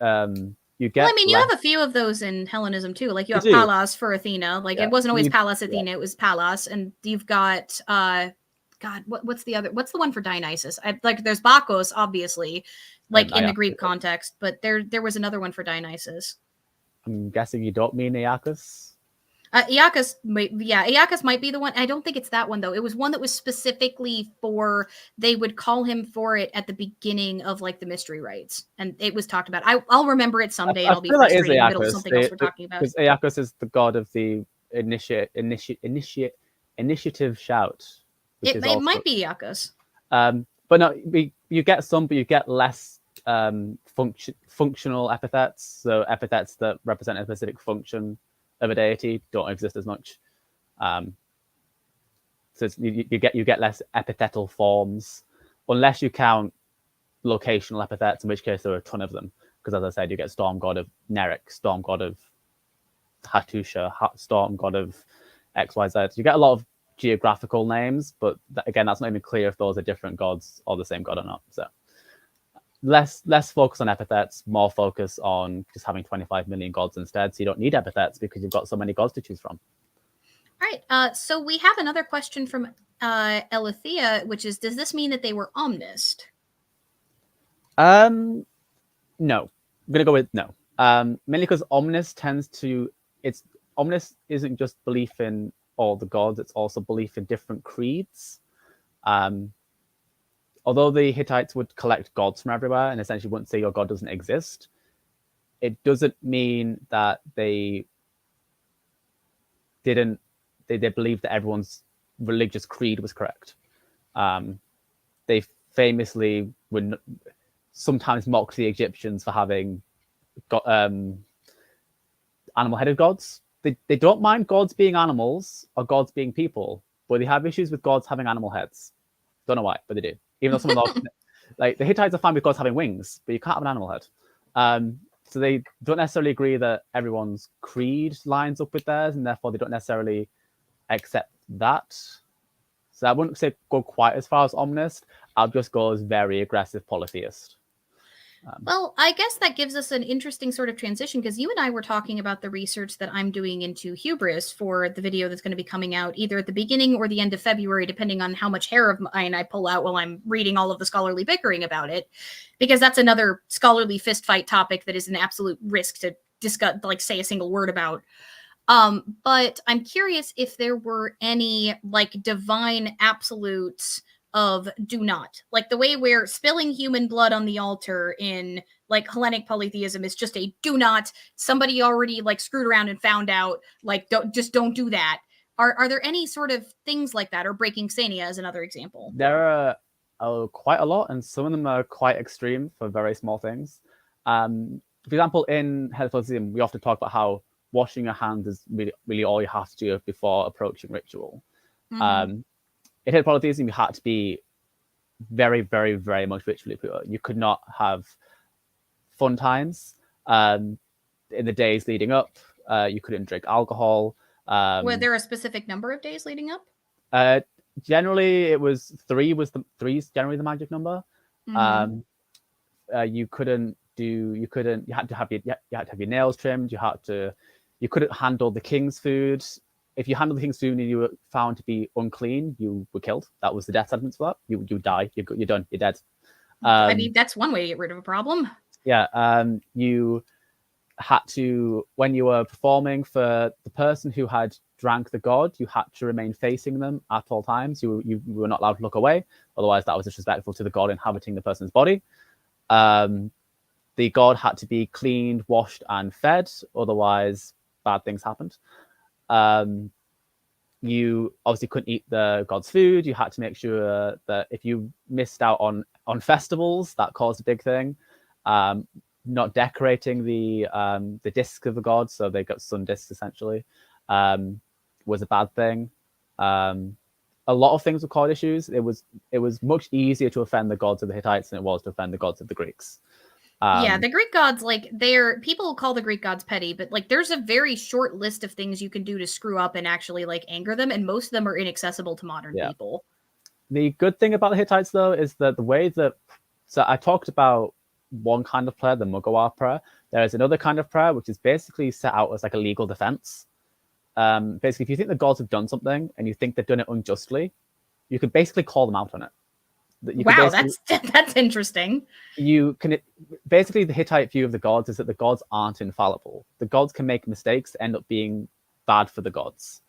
You get. Well, I mean, you have a few of those in Hellenism too. Like you have Pallas for Athena. Like it wasn't always Pallas Athena; it was Pallas. And you've got God, what's the other? What's the one for Dionysus? Like there's Bacchus, obviously, like in the Greek context, but there was another one for Dionysus. I'm guessing you don't mean Iacchus. Iacchus might be the one. I don't think it's that one though. It was one that was specifically for, they would call him for it at the beginning of like the mystery rites, and it was talked about. I'll remember it someday, and I'll be frustrated in the middle of something else we're talking about. Because Iacchus is the god of the initiative shout. It might be Iacchus. But no, you get some, but you get less functional epithets. So epithets that represent a specific function of a deity don't exist as much. So you get less epithetical forms, unless you count locational epithets, in which case there are a ton of them. Because as I said, you get storm god of Nerik, storm god of Hattusha, storm god of XYZ. You get a lot of geographical names, but again, that's not even clear if those are different gods or the same god or not. So less focus on epithets, more focus on just having 25 million gods instead. So you don't need epithets because you've got so many gods to choose from. All right. So we have another question from Elithea, which is, does this mean that they were omnist? No. I'm gonna go with no. Mainly because omnist omnist isn't just belief in all the gods, it's also belief in different creeds. Although the Hittites would collect gods from everywhere and essentially wouldn't say your god doesn't exist, it doesn't mean that they believed that everyone's religious creed was correct. They famously would sometimes mock the Egyptians for having animal-headed gods. They don't mind gods being animals or gods being people, but they have issues with gods having animal heads. Don't know why, but they do. Even though some of them, like the Hittites are fine with gods having wings, but you can't have an animal head. So they don't necessarily agree that everyone's creed lines up with theirs, and therefore they don't necessarily accept that. So I wouldn't say go quite as far as omnist. I'll just go as very aggressive polytheist. Well, I guess that gives us an interesting sort of transition, because you and I were talking about the research that I'm doing into hubris for the video that's going to be coming out either at the beginning or the end of February, depending on how much hair of mine I pull out while I'm reading all of the scholarly bickering about it, because that's another scholarly fistfight topic that is an absolute risk to discuss, like say a single word about. But I'm curious if there were any like divine absolutes of do not, like the way where spilling human blood on the altar in like Hellenic polytheism is just a do not. Somebody already like screwed around and found out, like don't do that. Are there any sort of things like that, or breaking Xenia as another example? There are quite a lot, and some of them are quite extreme for very small things. For example, in Hellenic polytheism, we often talk about how washing your hands is really all you have to do before approaching ritual. Mm-hmm. In Hellenic polytheism, you had to be very, very, very much ritually pure. You could not have fun times in the days leading up. You couldn't drink alcohol. Were there a specific number of days leading up? Generally, it was three. Three is generally the magic number. Mm-hmm. You couldn't you had to have your nails trimmed. You couldn't handle the king's food. If you handled the king's food and you were found to be unclean, you were killed. That was the death sentence for that. You die. You're done. You're dead. I mean, that's one way to get rid of a problem. Yeah. You had to, when you were performing for the person who had drank the god, you had to remain facing them at all times. You were not allowed to look away. Otherwise, that was disrespectful to the god inhabiting the person's body. The god had to be cleaned, washed, and fed. Otherwise, bad things happened. You obviously couldn't eat the god's food. You had to make sure that if you missed out on festivals, that caused a big thing. Not decorating the discs of the gods, so they got sun discs essentially, was a bad thing. A lot of things were called issues. It was much easier to offend the gods of the Hittites than it was to offend the gods of the Greeks. Yeah, the Greek gods, like, people call the Greek gods petty, but like there's a very short list of things you can do to screw up and actually like anger them, and most of them are inaccessible to modern people. The good thing about the Hittites, though, is that the way that, so I talked about one kind of prayer, the Mugawar prayer. There is another kind of prayer which is basically set out as like a legal defense. Basically, if you think the gods have done something and you think they've done it unjustly, you can basically call them out on it. Wow, that's interesting. You can basically, the Hittite view of the gods is that the gods aren't infallible. The gods can make mistakes that end up being bad for the gods.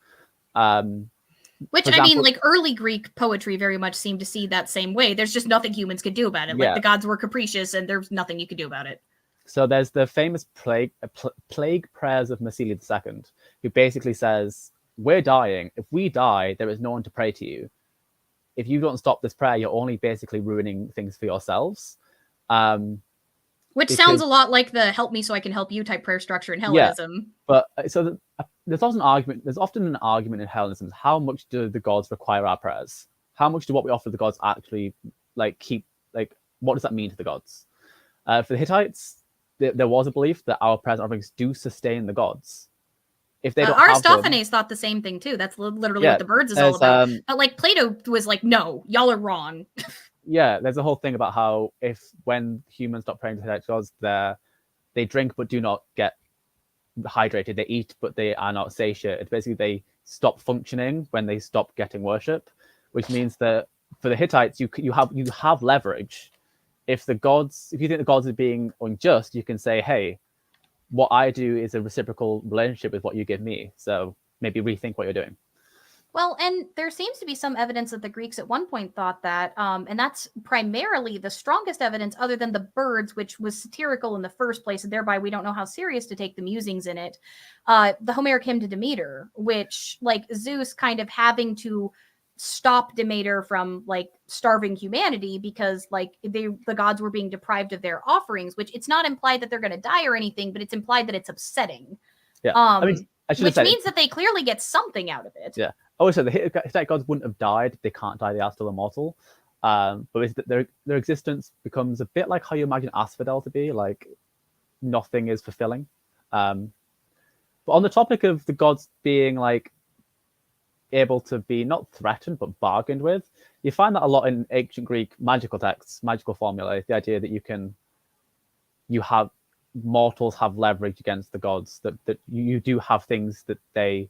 Which, I mean, like early Greek poetry very much seemed to see that same way. There's just nothing humans could do about it. Like the gods were capricious and there's nothing you could do about it. So there's the famous plague prayers of Massili II, who basically says, we're dying. If we die, there is no one to pray to you. If you don't stop this prayer, you're only basically ruining things for yourselves. Which sounds a lot like the help me so I can help you type prayer structure in Hellenism. Yeah, but so there's often an argument in Hellenism. How much do the gods require our prayers? How much do what we offer the gods actually keep? What does that mean to the gods? For the Hittites, there was a belief that our prayers and offerings do sustain the gods. If they don't Aristophanes thought the same thing too. That's literally what the birds is all about. But like Plato was like, no, y'all are wrong. Yeah, there's a whole thing about how when humans stop praying to the gods, they drink but do not get hydrated. They eat but they are not satiated. Basically, they stop functioning when they stop getting worship, which means that for the Hittites, you have leverage. If you think the gods are being unjust, you can say, hey, what I do is a reciprocal relationship with what you give me. So maybe rethink what you're doing. Well, and there seems to be some evidence that the Greeks at one point thought that, and that's primarily the strongest evidence other than the birds, which was satirical in the first place, and thereby we don't know how serious to take the musings in it. The Homeric hymn to Demeter, which like Zeus kind of having to stop Demeter from like starving humanity because like the gods were being deprived of their offerings, which it's not implied that they're going to die or anything, but it's implied that it's upsetting. Yeah, I mean, which means that they clearly get something out of it. Yeah. Also, the Hittite gods wouldn't have died. They can't die. They are still immortal. But their existence becomes a bit like how you imagine Asphodel to be. Like, nothing is fulfilling. But on the topic of the gods being like able to be not threatened but bargained with, you find that a lot in ancient Greek magical texts, magical formulae. The idea that mortals have leverage against the gods. That you do have things that they.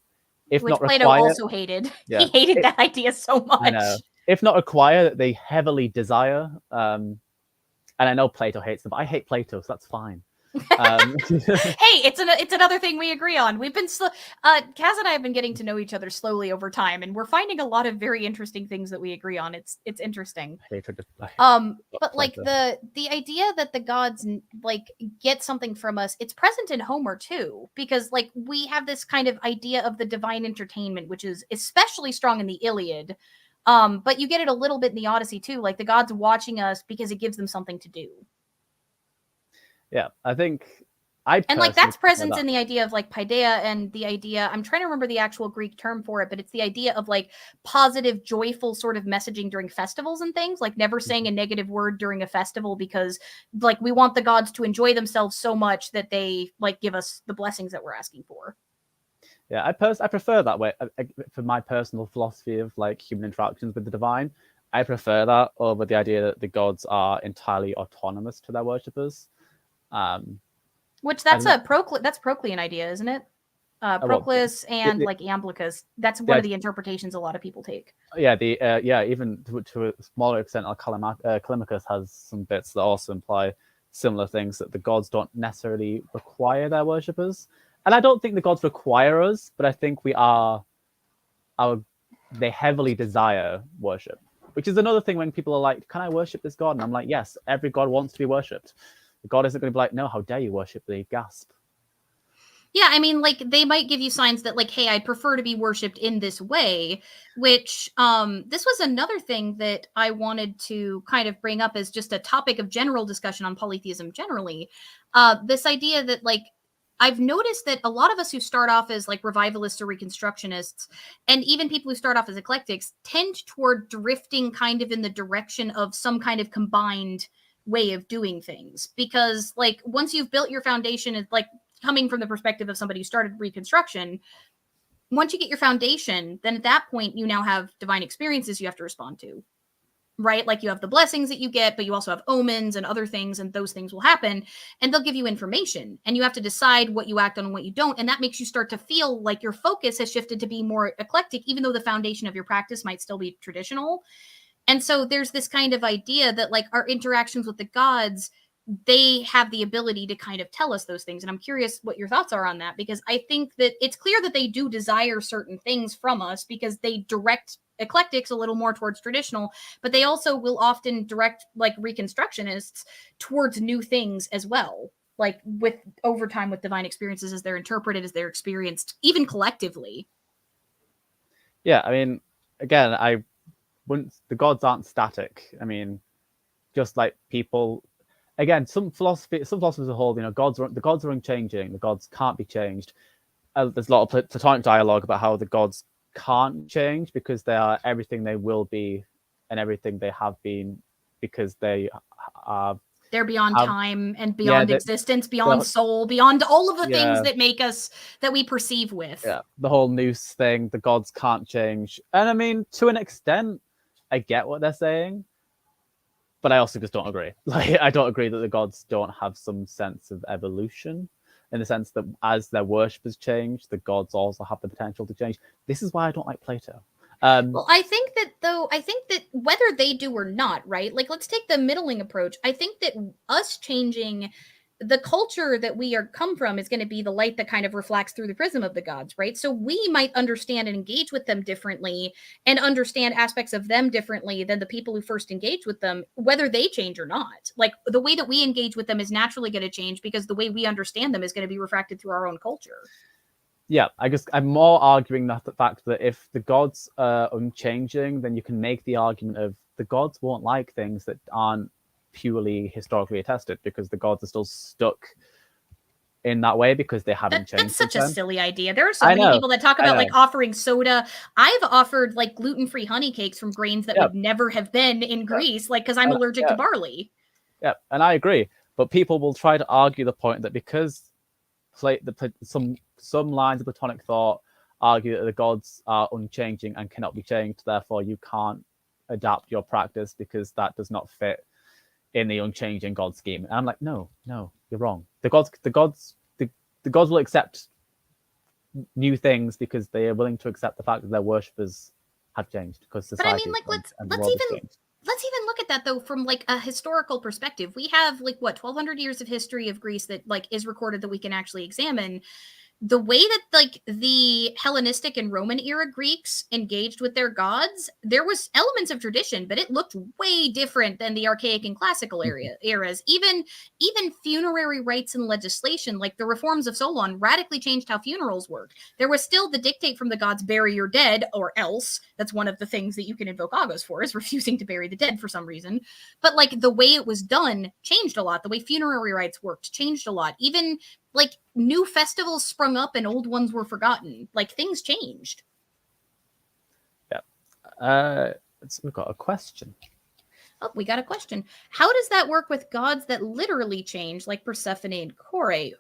Which not Plato require, also hated. Yeah, he hated that idea so much. I know. If not acquire, that they heavily desire. And I know Plato hates them, but I hate Plato, so that's fine. Hey, it's another thing we agree on. We've been Kaz and I have been getting to know each other slowly over time, and we're finding a lot of very interesting things that we agree on. It's interesting. But like the idea that the gods like get something from us, it's present in Homer too, because like we have this kind of idea of the divine entertainment, which is especially strong in the Iliad. But you get it a little bit in the Odyssey too, like the gods watching us because it gives them something to do. Yeah, I think and like that's present in the idea of like paideia, and the idea, I'm trying to remember the actual Greek term for it, but it's the idea of like positive, joyful sort of messaging during festivals and things, like never saying a negative word during a festival because like we want the gods to enjoy themselves so much that they like give us the blessings that we're asking for. Yeah, I prefer that way. For my personal philosophy of like human interactions with the divine, I prefer that over the idea that the gods are entirely autonomous to their worshippers. Which that's a that's Proclean idea, isn't it? Proclus and like Iamblichus. That's one of the interpretations a lot of people take. Yeah, even to a smaller extent, Callimachus has some bits that also imply similar things, that the gods don't necessarily require their worshippers. And I don't think the gods require us, but I think they heavily desire worship, which is another thing when people are like, can I worship this god? And I'm like, yes, every god wants to be worshipped. The god isn't going to be like, no, how dare you worship? They gasp. Yeah, I mean, like, they might give you signs that, like, hey, I'd prefer to be worshipped in this way, which this was another thing that I wanted to kind of bring up as just a topic of general discussion on polytheism generally. This idea that, like, I've noticed that a lot of us who start off as like revivalists or reconstructionists, and even people who start off as eclectics, tend toward drifting kind of in the direction of some kind of combined way of doing things. Because, like, once you've built your foundation, it's like, coming from the perspective of somebody who started reconstruction, once you get your foundation, then at that point you now have divine experiences you have to respond to, right? Like, you have the blessings that you get, but you also have omens and other things, and those things will happen, and they'll give you information, and you have to decide what you act on and what you don't. And that makes you start to feel like your focus has shifted to be more eclectic, even though the foundation of your practice might still be traditional. And so there's this kind of idea that, like, our interactions with the gods, they have the ability to kind of tell us those things. And I'm curious what your thoughts are on that, because I think that it's clear that they do desire certain things from us, because they direct eclectics a little more towards traditional, but they also will often direct, like, reconstructionists towards new things as well, like with over time with divine experiences as they're interpreted, as they're experienced, even collectively. Yeah, I mean, again, the gods aren't static. I mean, just like people, again, some philosophers hold, the gods are unchanging. The gods can't be changed. There's a lot of Platonic dialogue about how the gods can't change because they are everything they will be and everything they have been, because they're beyond time and beyond existence, beyond soul, beyond all of the things that make us, that we perceive with. Yeah, the whole noose thing, the gods can't change. And I mean, to an extent, I get what they're saying, but I also just don't agree. Like, I don't agree that the gods don't have some sense of evolution, in the sense that as their worshippers change, the gods also have the potential to change. This is why I don't like Plato. Well, I think that whether they do or not, right? Like, let's take the middling approach. I think that us changing the culture that we are come from is going to be the light that kind of reflects through the prism of the gods, right? So we might understand and engage with them differently, and understand aspects of them differently than the people who first engaged with them, whether they change or not. Like, the way that we engage with them is naturally going to change, because the way we understand them is going to be refracted through our own culture. Yeah, I'm more arguing that the fact that if the gods are unchanging, then you can make the argument of the gods won't like things that aren't purely historically attested, because the gods are still stuck in that way because they haven't changed. That's such a silly idea. There are so many people that talk about like offering soda. I've offered like gluten-free honey cakes from grains that would never have been in Greece, like, because I'm allergic to barley. Yeah, and I agree. But people will try to argue the point that because some lines of Platonic thought argue that the gods are unchanging and cannot be changed, therefore you can't adapt your practice because that does not fit in the unchanging God scheme. And I'm like, no, you're wrong. The gods will accept new things because they are willing to accept the fact that their worshippers have changed, because society. But I mean, like, let's even look at that though from like a historical perspective. We have like 1,200 years of history of Greece that like is recorded that we can actually examine. The way that like the Hellenistic and Roman era Greeks engaged with their gods, there was elements of tradition, but it looked way different than the archaic and classical eras. Even funerary rites and legislation, like the reforms of Solon, radically changed how funerals work. There was still the dictate from the gods, bury your dead or else. That's one of the things that you can invoke Agos for, is refusing to bury the dead for some reason. But like the way it was done changed a lot. The way funerary rites worked changed a lot. Even like new festivals sprung up and old ones were forgotten. Like, things changed. Yeah. We've got a question. Oh, we got a question. How does that work with gods that literally change, like Persephone and Kore?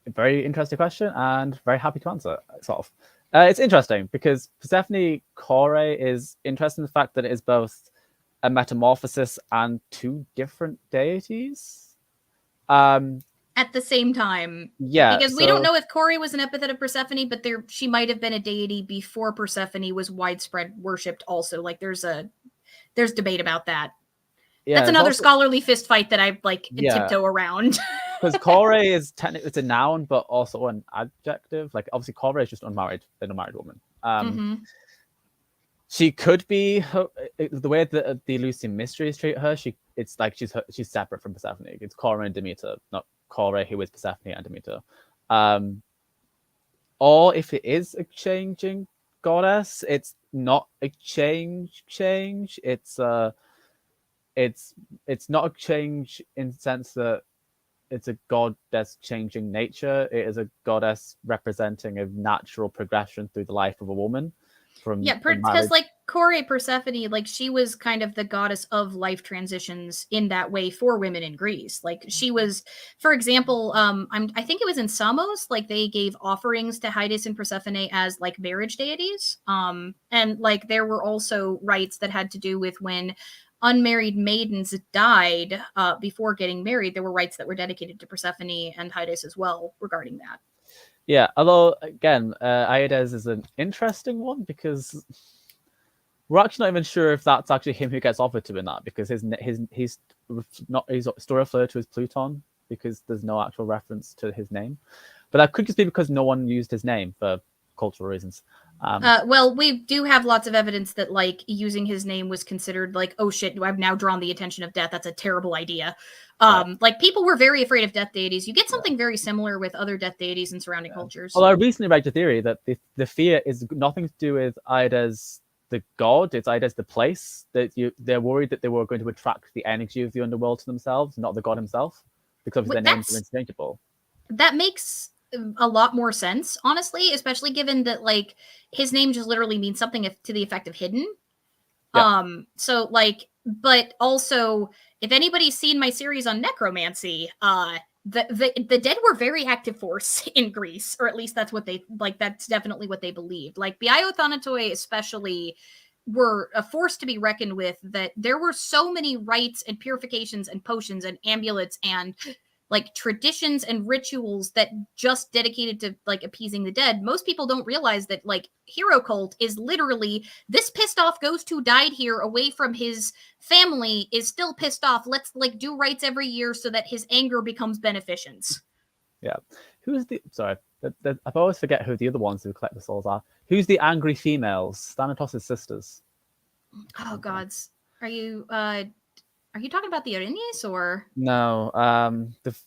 Very interesting question, and very happy to answer, sort of. It's interesting because Persephone Kore is interesting in the fact that it is both a metamorphosis and two different deities. at the same time. Yeah, Because we don't know if Kore was an epithet of Persephone, but she might have been a deity before Persephone was widespread worshipped also. Like there's debate about that. Yeah, that's another scholarly fist fight that I like tiptoe around. Because Kore is technically, it's a noun, but also an adjective. Like obviously, Kore is just an unmarried woman. She could be the way that the Eleusinian mysteries treat her. It's like she's separate from Persephone. It's Kore and Demeter, not Kore who is Persephone and Demeter. Or if it is a changing goddess, it's not a change. It's not a change in the sense that it's a goddess changing nature. It is a goddess representing a natural progression through the life of a woman. Because like Kore Persephone, like she was kind of the goddess of life transitions in that way for women in Greece. Like she was, for example, I think it was in Samos, like they gave offerings to Hyades and Persephone as like marriage deities. And like there were also rites that had to do with when unmarried maidens died before getting married. There were rites that were dedicated to Persephone and Hyades as well regarding that. Yeah, although again, Hyades is an interesting one because we're actually not even sure if that's actually him who gets offered to in that, because he's still referred to as Pluton because there's no actual reference to his name. But that could just be because no one used his name for cultural reasons. Well, we do have lots of evidence that like using his name was considered like, oh shit, I've now drawn the attention of death. That's a terrible idea. Like people were very afraid of death deities. You get something very similar with other death deities in surrounding cultures. Well, I recently read the theory that the fear is nothing to do with Hyades the god, it's Hyades the place. That they're worried that they were going to attract the energy of the underworld to themselves, not the god himself, because their names are interchangeable. That makes a lot more sense, honestly, especially given that like his name just literally means something to the effect of hidden. So like, but also if anybody's seen my series on necromancy, the dead were very active force in Greece, or at least that's what they like. That's definitely what they believed. Like Biothanatoi especially were a force to be reckoned with. That there were so many rites and purifications and potions and amulets and like traditions and rituals that just dedicated to like appeasing the dead. Most people don't realize that like hero cult is literally this pissed off ghost who died here away from his family is still pissed off. Let's like do rites every year so that his anger becomes beneficence. Yeah. Who's the sorry? I always forget who the other ones who collect the souls are. Who's the angry females? Thanatos' sisters. Oh gods. Are you talking about the Erinyes or no?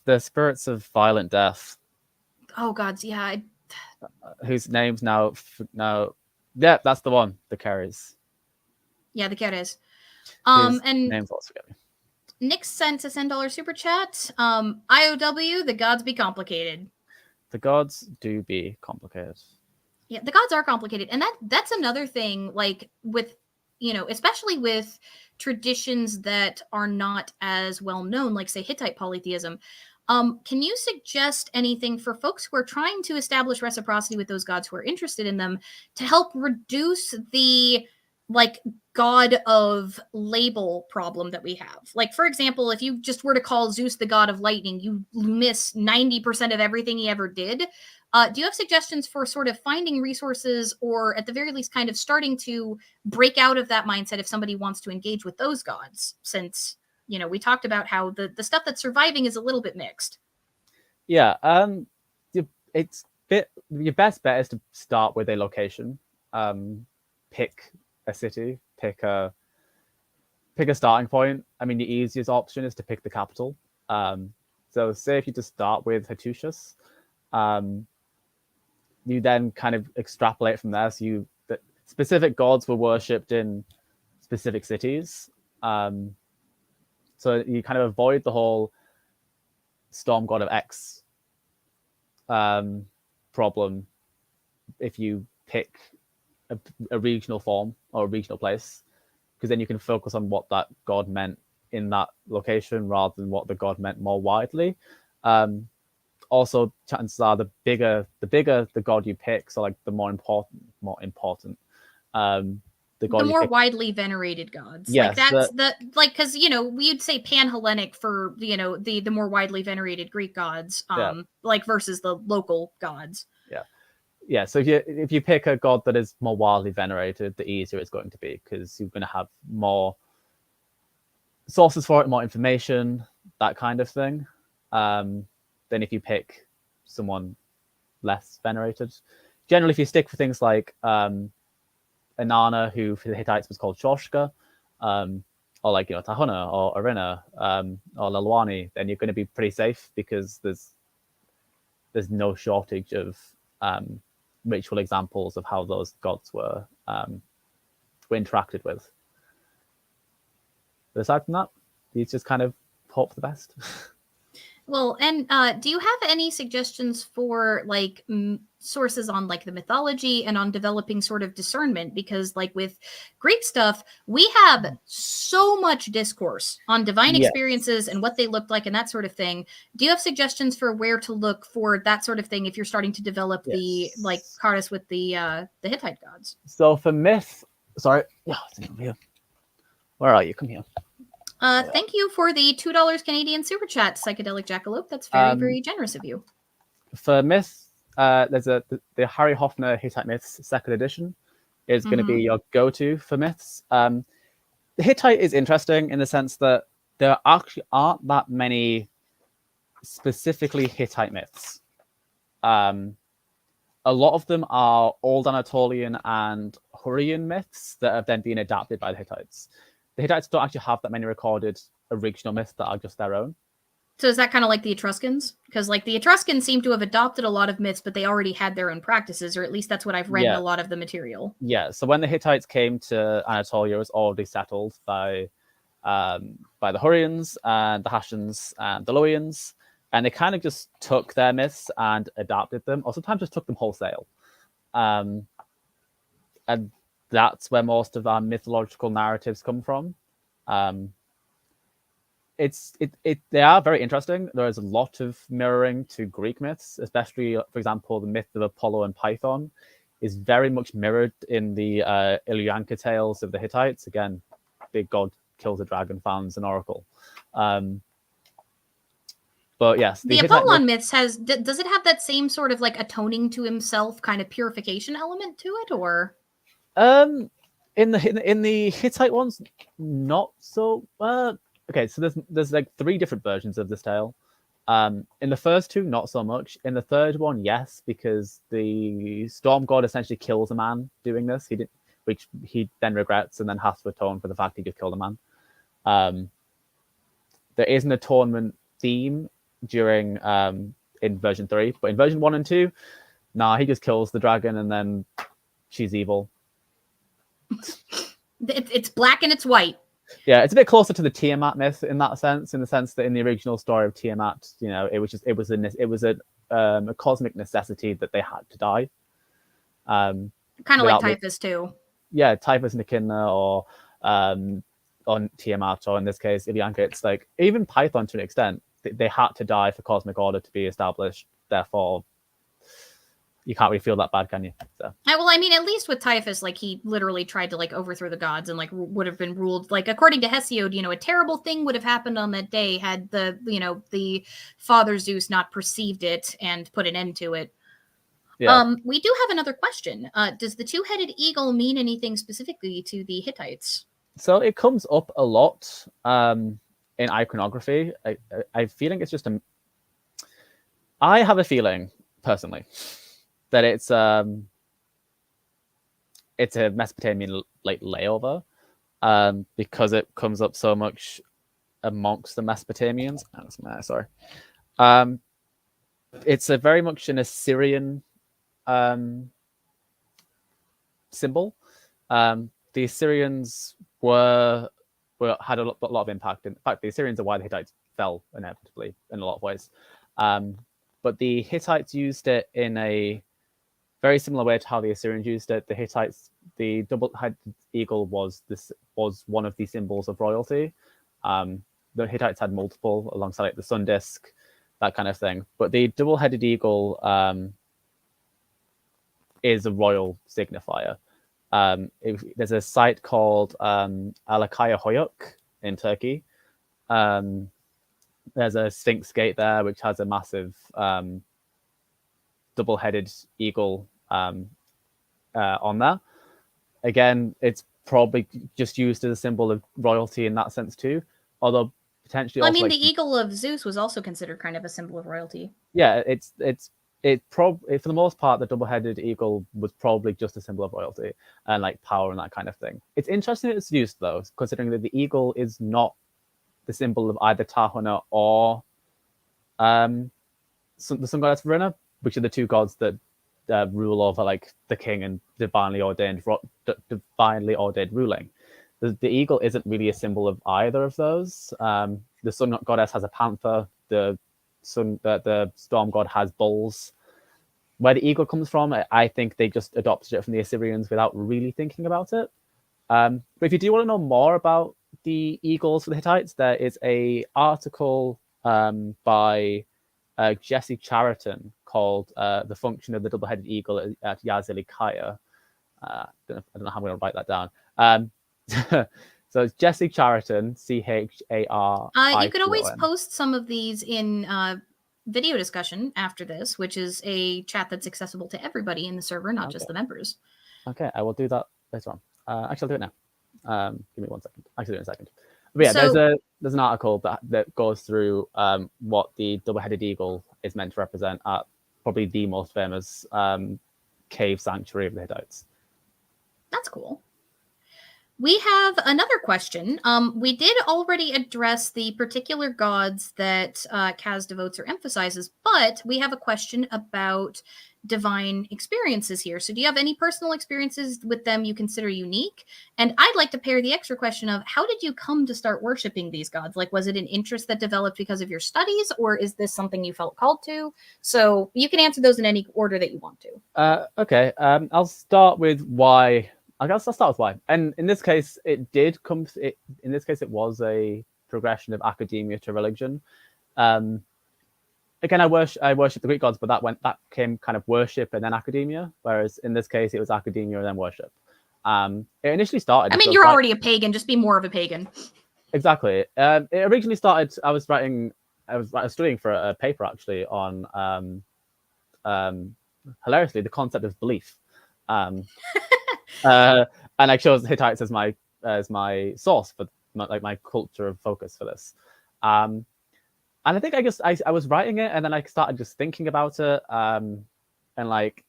The spirits of violent death. Oh gods, yeah. Whose names now? Yeah, that's the one. The Keres. Yeah, the Keres. And names also forget me. Nick sent a $10 super chat. IOW, the gods be complicated. The gods do be complicated. Yeah, the gods are complicated, and that's another thing. Like with especially with traditions that are not as well known, like say Hittite polytheism. Can you suggest anything for folks who are trying to establish reciprocity with those gods who are interested in them to help reduce the like god of label problem that we have? Like, for example, if you just were to call Zeus the god of lightning, you miss 90% of everything he ever did. Do you have suggestions for sort of finding resources or at the very least kind of starting to break out of that mindset if somebody wants to engage with those gods? Since we talked about how the stuff that's surviving is a little bit mixed. Yeah, your best bet is to start with a location. Pick a city, pick a starting point. I mean, the easiest option is to pick the capital. So say if you just start with Hattusius, you then kind of extrapolate from there. So the specific gods were worshipped in specific cities. So you kind of avoid the whole storm god of X problem if you pick a regional form or a regional place, because then you can focus on what that god meant in that location rather than what the god meant more widely. Also, chances are the bigger the god you pick, so like the more important, the god the you more pick. widely venerated gods. Like Yes, that's the like because we'd say pan-Hellenic for the more widely venerated Greek gods, yeah, like versus the local gods. yeah. So if you pick a god that is more widely venerated, the easier it's going to be because you're going to have more sources for it, more information, that kind of thing. Than if you pick someone less venerated. Generally, if you stick for things like Inanna, who for the Hittites was called Shoshka, or like Tahuna or Arina or Lalwani, then you're going to be pretty safe because there's no shortage of ritual examples of how those gods were interacted with. But aside from that, you just kind of hope for the best. Well, and do you have any suggestions for like sources on like the mythology and on developing sort of discernment? Because like with Greek stuff, we have so much discourse on divine Yes. experiences and what they looked like and that sort of thing. Do you have suggestions for where to look for that sort of thing if you're starting to develop the like Charis with the Hittite gods? So for myth, sorry, where are you? Come here. Thank you for the $2 Canadian super chat, Psychedelic Jackalope. That's very, very generous of you. For myth, there's the Harry Hoffner Hittite Myths second edition is going to be your go-to for myths. The Hittite is interesting in the sense that there actually aren't that many specifically Hittite myths. A lot of them are Old Anatolian and Hurrian myths that have then been adapted by the Hittites. The Hittites don't actually have that many recorded original myths that are just their own. So is that kind of like the Etruscans? Because like the Etruscans seem to have adopted a lot of myths, but they already had their own practices, or at least that's what I've read in a lot of the material. Yeah. So when the Hittites came to Anatolia, it was already settled by the Hurrians and the Hashans and the Loians, and they kind of just took their myths and adapted them, or sometimes just took them wholesale. And that's where most of our mythological narratives come from. They are very interesting. There is a lot of mirroring to Greek myths, especially, for example, the myth of Apollo and Python is very much mirrored in the Ilyanka tales of the Hittites. Again, big god kills a dragon, founds an oracle. But yes, the Apollon myths does it have that same sort of like atoning to himself kind of purification element to it, or? In the Hittite ones, not so. Okay, so there's like 3 different versions of this tale. In the first 2, not so much. In the third one, yes, because the storm god essentially kills a man doing this. Which he then regrets and then has to atone for the fact he just killed a man. There is an atonement theme during in version 3, but in version 1 and 2, he just kills the dragon and then she's evil. It's black and it's white. Yeah, it's a bit closer to the Tiamat myth in that sense, in the sense that in the original story of Tiamat, it was a cosmic necessity that they had to die. Kind of like Typhus too. Yeah, Typhus and Echidna, or on Tiamat, or in this case Ilyanka. It's like even Python to an extent, they had to die for cosmic order to be established. Therefore, you can't really feel that bad, can you? So. Well, I mean, at least with Typhus, like he literally tried to like overthrow the gods and like would have been ruled like according to Hesiod, a terrible thing would have happened on that day had the father Zeus not perceived it and put an end to it. Yeah. We do have another question. Does the 2-headed eagle mean anything specifically to the Hittites? So it comes up a lot in iconography. I feeling it's just I have a feeling personally that it's a Mesopotamian like layover because it comes up so much amongst the Mesopotamians. Sorry, it's a very much an Assyrian symbol. The Assyrians had a lot of impact. In fact, the Assyrians are why the Hittites fell inevitably in a lot of ways. But the Hittites used it in a very similar way to how the Assyrians used it. The Hittites, the double-headed eagle was one of the symbols of royalty. The Hittites had multiple alongside like the sun disk, that kind of thing. But the double-headed eagle is a royal signifier. There's a site called Alakaya Hoyuk in Turkey. There's a Sphinx Gate there, which has a massive double-headed eagle on there. Again, it's probably just used as a symbol of royalty in that sense too, although potentially Well, I also mean, like the eagle of Zeus was also considered kind of a symbol of royalty. yeah, it probably for the most part the double-headed eagle was probably just a symbol of royalty and like power and that kind of thing. It's interesting that it's used though, considering that the eagle is not the symbol of either Tahuna or the sun goddess Verena, which are the two gods that rule over like the king and divinely ordained ruling. The eagle isn't really a symbol of either of those. The sun goddess has a panther. The storm god has bulls. Where the eagle comes from, I think they just adopted it from the Assyrians without really thinking about it. But if you do want to know more about the eagles for the Hittites, there is a article by Jesse Chariton called "The Function of the Double-Headed Eagle at JACandQuill." I don't know how I'm going to write that down. So it's Jesse Chariton, CHARITON. You could always post some of these in video discussion after this, which is a chat that's accessible to everybody in the server, not just the members. Okay, I will do that later on. Actually, I'll do it now. Give me 1 second. Actually, do it in a second. But yeah, so, there's an article that goes through what the double-headed eagle is meant to represent at probably the most famous cave sanctuary of the Hittites. That's cool. We have another question. We did already address the particular gods that Kaz devotes or emphasizes, but we have a question about divine experiences here. So do you have any personal experiences with them you consider unique? And I'd like to pair the extra question of how did you come to start worshiping these gods? Like, was it an interest that developed because of your studies, or is this something you felt called to? So you can answer those in any order that you want to. Okay, I'll start with why. I guess I'll start with why. And in this case, it did come. In this case, it was a progression of academia to religion. Again, I worship the Greek gods, but that came kind of worship and then academia. Whereas in this case, it was academia and then worship. It initially started. I mean, you're already a pagan. Just be more of a pagan. Exactly. It originally started. I was studying for a paper actually on hilariously the concept of belief. And I chose Hittites as my source for my culture of focus for this. And I think I was writing it, and then I started just thinking about it, and like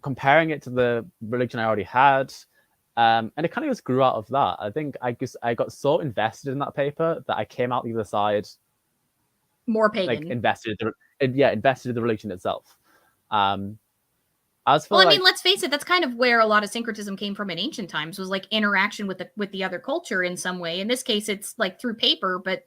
comparing it to the religion I already had, and it kind of just grew out of that. I think I got so invested in that paper that I came out the other side more pagan, like invested in the religion itself. Well, I mean, let's face it, that's kind of where a lot of syncretism came from in ancient times, was like interaction with the other culture in some way. In this case, it's like through paper, but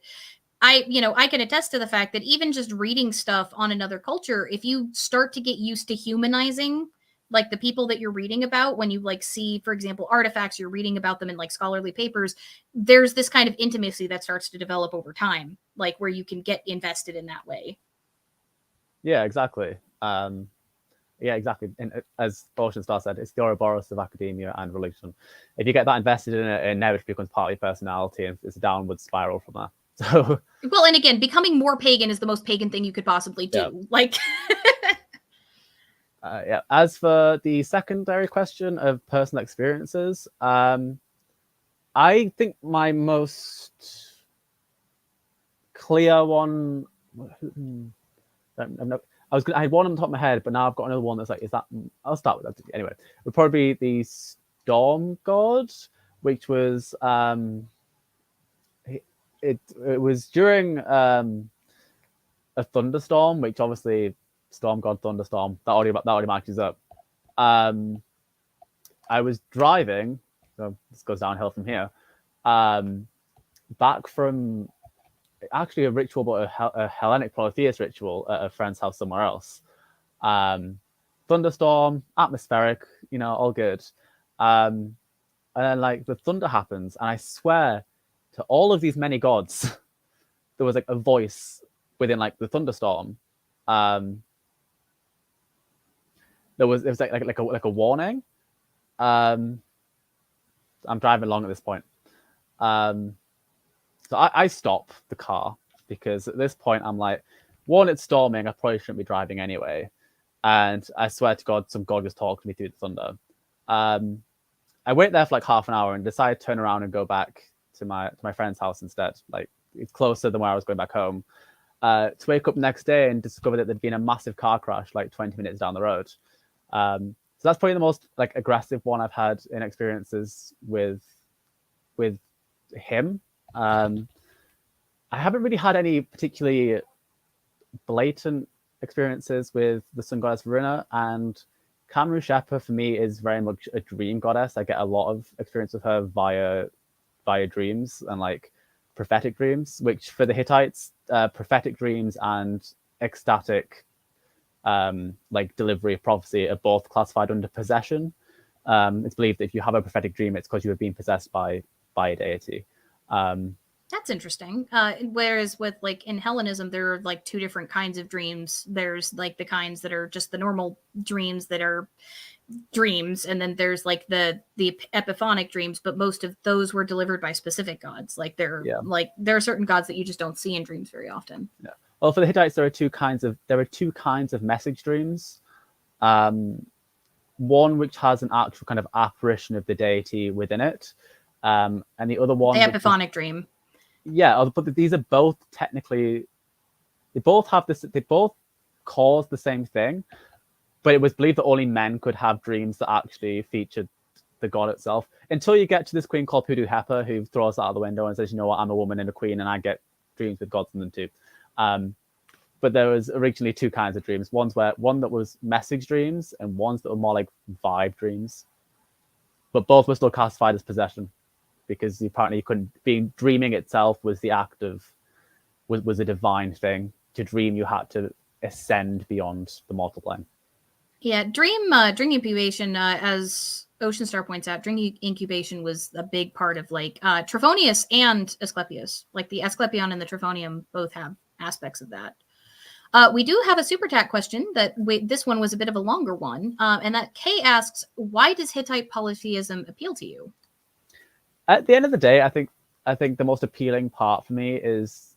I can attest to the fact that even just reading stuff on another culture, if you start to get used to humanizing like the people that you're reading about, when you like see, for example, artifacts, you're reading about them in like scholarly papers, there's this kind of intimacy that starts to develop over time, like where you can get invested in that way. Yeah, exactly. Yeah, exactly. And as Ocean Star said, it's the Ouroboros of academia and religion. If you get that invested in it, it inevitably becomes part of your personality, and it's a downward spiral from there. So, well, and again, becoming more pagan is the most pagan thing you could possibly do. Yeah. Like, yeah. As for the secondary question of personal experiences, I think my most clear one. I had one on the top of my head, but now I've got another one that's like, is that? I'll start with that anyway. It would probably be the Storm God, which was it was during a thunderstorm, which obviously Storm God thunderstorm that already matches up. I was driving, so this goes downhill from here, back from actually a ritual, but a Hellenic polytheist ritual at a friend's house somewhere else. Thunderstorm, atmospheric, all good. And then like the thunder happens, and I swear to all of these many gods, there was like a voice within like the thunderstorm. It was like a warning, I'm driving along at this point. So I stop the car because at this point I'm like, one, it's storming. I probably shouldn't be driving anyway. And I swear to God, some God just talked to me through the thunder. I wait there for like half an hour and decide to turn around and go back to my friend's house instead. Like it's closer than where I was going back home. To wake up the next day and discover that there'd been a massive car crash like 20 minutes down the road. So that's probably the most like aggressive one I've had in experiences with him. I haven't really had any particularly blatant experiences with the sun goddess Verena, and Kamru Shepa for me is very much a dream goddess. I get a lot of experience with her via dreams and like prophetic dreams, which for the Hittites, prophetic dreams and ecstatic like delivery of prophecy are both classified under possession. It's believed that if you have a prophetic dream, it's because you have been possessed by a deity. That's interesting. Whereas with like in Hellenism, there are like two different kinds of dreams. There's like the kinds that are just the normal dreams that are dreams, and then there's like the epiphanic dreams, but most of those were delivered by specific gods. Like there are certain gods that you just don't see in dreams very often. Yeah. Well, for the Hittites, there are two kinds of message dreams. One which has an actual kind of apparition of the deity within it, and the other one, the epiphanic dream. Yeah, but these are both technically, they both cause the same thing, but it was believed that only men could have dreams that actually featured the god itself, until you get to this queen called Pudu Hepa, who throws that out the window and says, you know what, I'm a woman and a queen and I get dreams with gods in them too. But there was originally two kinds of dreams. One that was message dreams and ones that were more like vibe dreams, but both were still classified as possession, because apparently you couldn't, being dreaming itself was the act of, was a divine thing. To dream, you had to ascend beyond the mortal plane. Yeah, dream incubation, as Ocean Star points out, dream incubation was a big part of like Trophonius and Asclepius. Like the Asclepion and the Trophonium both have aspects of that. We do have a super chat question that this one was a bit of a longer one, and that Kay asks, why does Hittite polytheism appeal to you? At the end of the day, I think the most appealing part for me is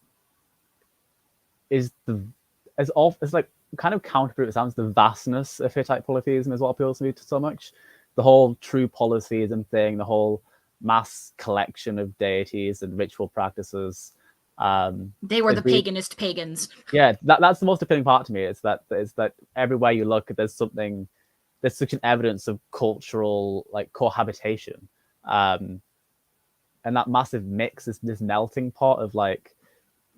like kind of counter it sounds, the vastness of Hittite polytheism is what appeals to me so much. The whole true polytheism thing, the whole mass collection of deities and ritual practices. They were the paganist pagans. Yeah, that's the most appealing part to me. Is that everywhere you look, there's such an evidence of cultural like cohabitation. And that massive mix, this melting pot of like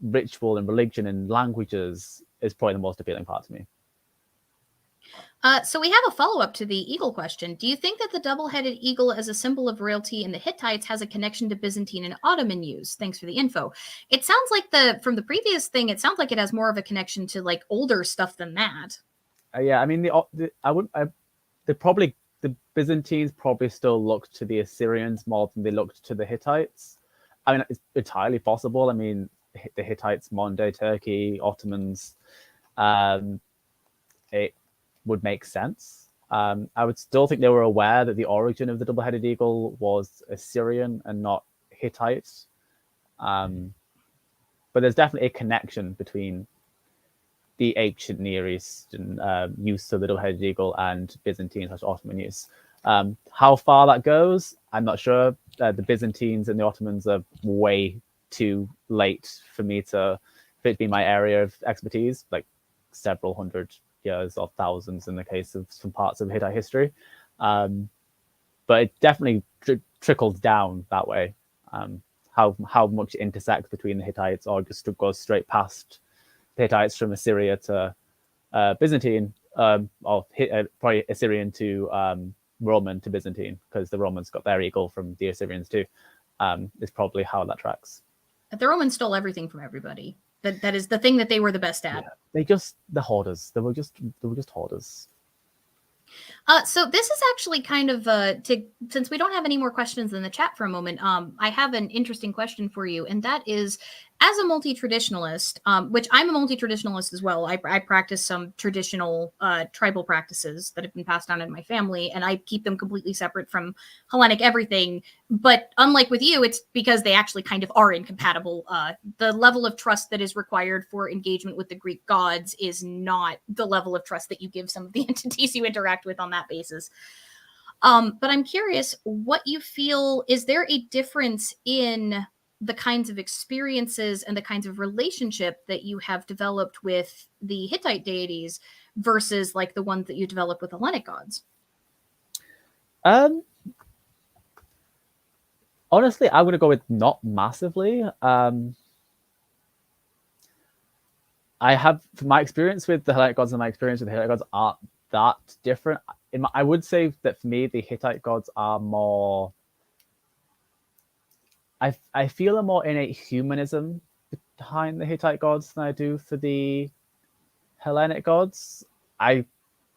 ritual and religion and languages, is probably the most appealing part to me. So we have a follow-up to the eagle question. Do you think that the double-headed eagle as a symbol of royalty in the Hittites has a connection to Byzantine and Ottoman use? Thanks for the info. It sounds like from the previous thing, it sounds like it has more of a connection to like older stuff than that. Yeah, I mean, the Byzantines probably still looked to the Assyrians more than they looked to the Hittites. I mean, it's entirely possible. I mean, the Hittites, modern day Turkey, Ottomans, it would make sense. I would still think they were aware that the origin of the double-headed eagle was Assyrian and not Hittite. But there's definitely a connection between the ancient Near Eastern use of the double-headed eagle and Byzantine/Ottoman use. How far that goes, I'm not sure. The Byzantines and the Ottomans are way too late for it to be my area of expertise, like several hundred years or thousands in the case of some parts of Hittite history. But it definitely trickles down that way. How much it intersects between the Hittites or just goes straight past Hittites from Assyria to Byzantine, or probably Assyrian to Roman to Byzantine, because the Romans got their eagle from the Assyrians too. Is probably how that tracks. The Romans stole everything from everybody. That is the thing that they were the best at. Yeah, the hoarders. They were just hoarders. So this is actually kind of since we don't have any more questions in the chat for a moment, I have an interesting question for you, and that is, as a multi-traditionalist, which I'm a multi-traditionalist as well, I practice some traditional tribal practices that have been passed down in my family, and I keep them completely separate from Hellenic everything. But unlike with you, it's because they actually kind of are incompatible. The level of trust that is required for engagement with the Greek gods is not the level of trust that you give some of the entities you interact with on that basis. But I'm curious what you feel, is there a difference in the kinds of experiences and the kinds of relationship that you have developed with the Hittite deities versus like the ones that you developed with Hellenic gods? Honestly, I'm going to go with not massively. I have, from my experience with the Hellenic gods and my experience with the Hittite gods aren't that different. I would say that for me, the Hittite gods are more. I feel a more innate humanism behind the Hittite gods than I do for the Hellenic gods. I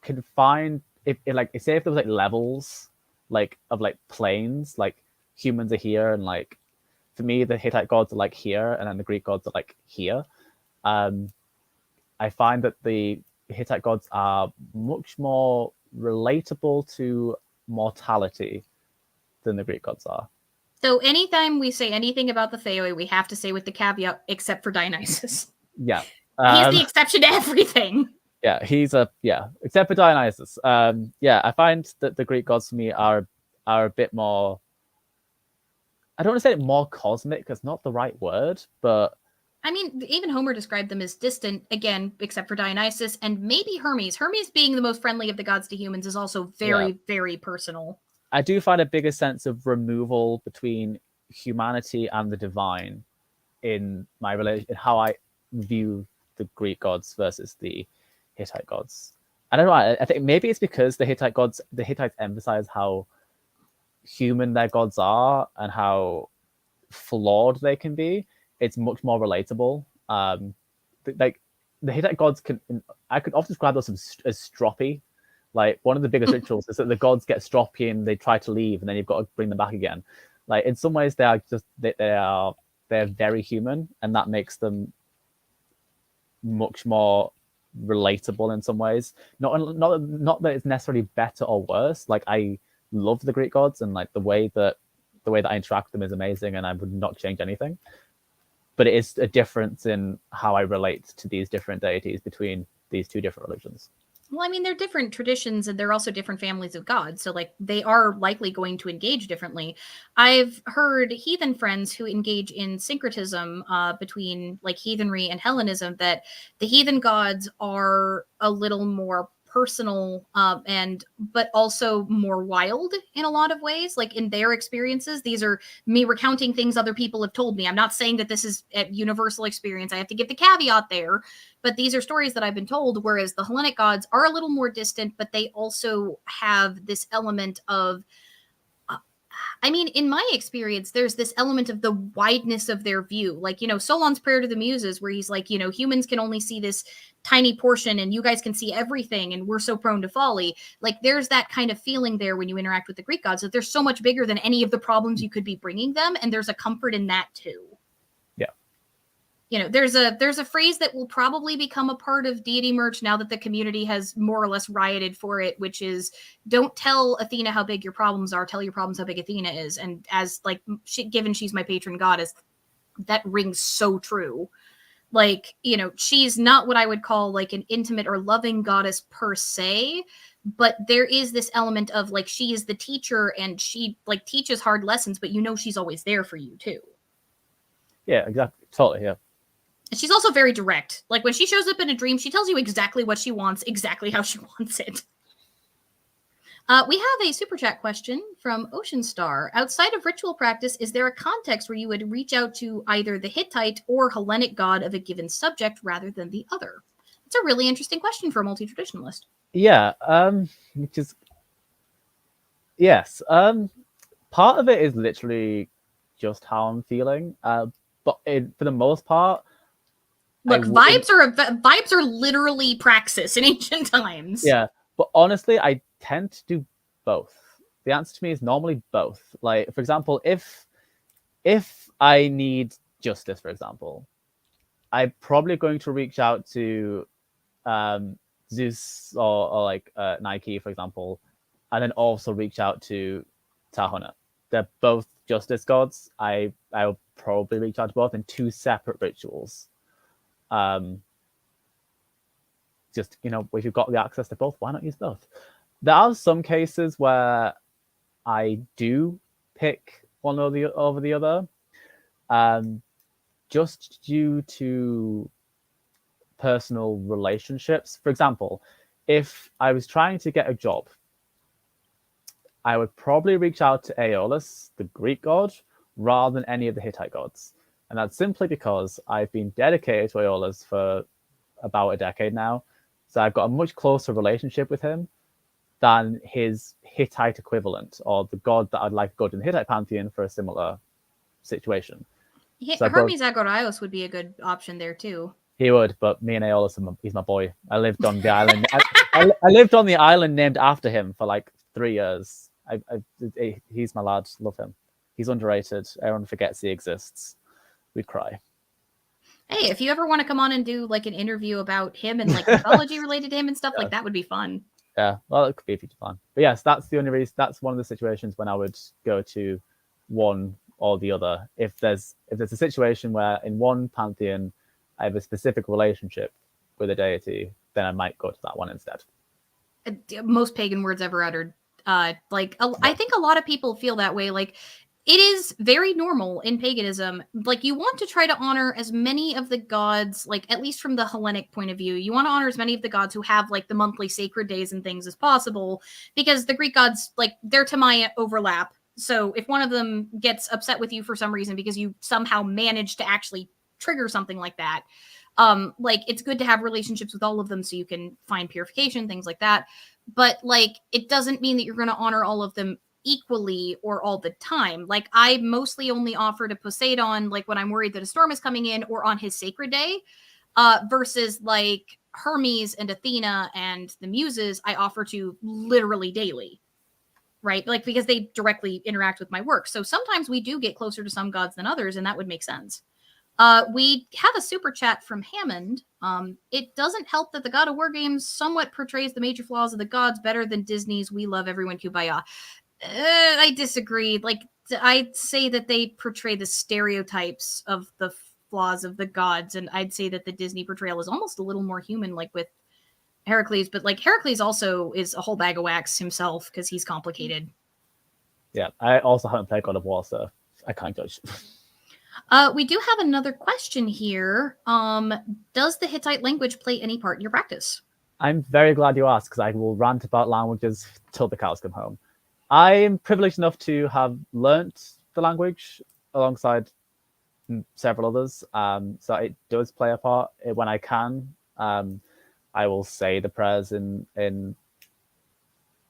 can find if like say if there was like levels like of like planes, like humans are here, and like for me the Hittite gods are like here, and then the Greek gods are like here. I find that the Hittite gods are much more relatable to mortality than the Greek gods are. So anytime we say anything about the Theoi, we have to say with the caveat, except for Dionysus. Yeah. He's the exception to everything. Yeah, except for Dionysus. Yeah, I find that the Greek gods for me are a bit more. I don't want to say more cosmic, because not the right word, but I mean, even Homer described them as distant, again, except for Dionysus and maybe Hermes. Hermes, being the most friendly of the gods to humans, is also very, very personal. I do find a bigger sense of removal between humanity and the divine in my relation, in how I view the Greek gods versus the Hittite gods. I don't know. I think maybe it's because the Hittites emphasize how human their gods are and how flawed they can be. It's much more relatable. Like the Hittite gods I could often describe those as stroppy. Like one of the biggest rituals is that the gods get stroppy and they try to leave, and then you've got to bring them back again. Like in some ways, they're very human, and that makes them much more relatable in some ways. Not that it's necessarily better or worse. Like I love the Greek gods, and like the way that I interact with them is amazing, and I would not change anything. But it is a difference in how I relate to these different deities between these two different religions. Well, I mean, they're different traditions and they're also different families of gods. So, like, they are likely going to engage differently. I've heard heathen friends who engage in syncretism between like heathenry and Hellenism that the heathen gods are a little more personal but also more wild in a lot of ways. Like in their experiences, these are me recounting things other people have told me. I'm not saying that this is a universal experience. I have to give the caveat there, but these are stories that I've been told, whereas the Hellenic gods are a little more distant, but they also have this element of I mean, in my experience, there's this element of the wideness of their view. Like, Solon's prayer to the muses, where he's like, humans can only see this tiny portion and you guys can see everything and we're so prone to folly. Like, there's that kind of feeling there when you interact with the Greek gods, that they're so much bigger than any of the problems you could be bringing them. And there's a comfort in that too. There's a phrase that will probably become a part of deity merch now that the community has more or less rioted for it, which is don't tell Athena how big your problems are, tell your problems how big Athena is. And as like, given she's my patron goddess, that rings so true. Like, she's not what I would call like an intimate or loving goddess per se, but there is this element of like, she is the teacher and she like teaches hard lessons, but she's always there for you too. Yeah, exactly. Totally. Yeah. And she's also very direct. Like when she shows up in a dream, she tells you exactly what she wants, exactly how she wants it. We have a super chat question from Ocean Star. Outside of ritual practice, is there a context where you would reach out to either the Hittite or Hellenic god of a given subject rather than the other? It's a really interesting question for a multi-traditionalist. Yeah, which is yes. Part of it is literally just how I'm feeling. But for the most part, look, vibes are literally praxis in ancient times. Yeah, but honestly, I tend to do both. The answer to me is normally both. Like, for example, if I need justice, for example, I'm probably going to reach out to Zeus or like Nike, for example, and then also reach out to Tahona. They're both justice gods. I'll probably reach out to both in two separate rituals. Just, if you've got the access to both, why not use both? There are some cases where I do pick one over the other, just due to personal relationships. For example, if I was trying to get a job, I would probably reach out to Aeolus, the Greek god, rather than any of the Hittite gods. And that's simply because I've been dedicated to Aeolus for about a decade now. So I've got a much closer relationship with him than his Hittite equivalent, or the god that I'd like to go to the Hittite pantheon for a similar situation. So Hermes Agoraios would be a good option there too. He would, but me and Aeolus, he's my boy. I lived on the island. I lived on the island named after him for like 3 years. He's my lad. Love him. He's underrated. Everyone forgets he exists. We'd cry. Hey, if you ever want to come on and do like an interview about him and like mythology related to him and stuff, like that would be fun. Yeah, well, it could be a future plan. But yes, that's the only reason. That's one of the situations when I would go to one or the other. If there's a situation where in one pantheon I have a specific relationship with a deity, then I might go to that one instead. Most pagan words ever uttered. I think a lot of people feel that way. Like, it is very normal in paganism. Like, you want to try to honor as many of the gods, like, at least from the Hellenic point of view, you want to honor as many of the gods who have, like, the monthly sacred days and things as possible, because the Greek gods, like, their Tamaya overlap. So if one of them gets upset with you for some reason because you somehow managed to actually trigger something like that, like, it's good to have relationships with all of them so you can find purification, things like that. But, like, it doesn't mean that you're going to honor all of them equally or all the time. Like, I mostly only offer to Poseidon, like, when I'm worried that a storm is coming in or on his sacred day, versus, like, Hermes and Athena and the Muses, I offer to literally daily, right? Like, because they directly interact with my work. So sometimes we do get closer to some gods than others, and that would make sense. We have a super chat from Hammond. It doesn't help that the God of War games somewhat portrays the major flaws of the gods better than Disney's We Love Everyone Kumbaya. I disagree. Like, I'd say that they portray the stereotypes of the flaws of the gods, and I'd say that the Disney portrayal is almost a little more human, like with Heracles. But, like, Heracles also is a whole bag of wax himself because he's complicated. Yeah, I also haven't played God of War, so I can't judge. We do have another question here. Does the Hittite language play any part in your practice? I'm very glad you asked, because I will rant about languages till the cows come home. I am privileged enough to have learnt the language alongside several others, so it does play a part when I can. I will say the prayers in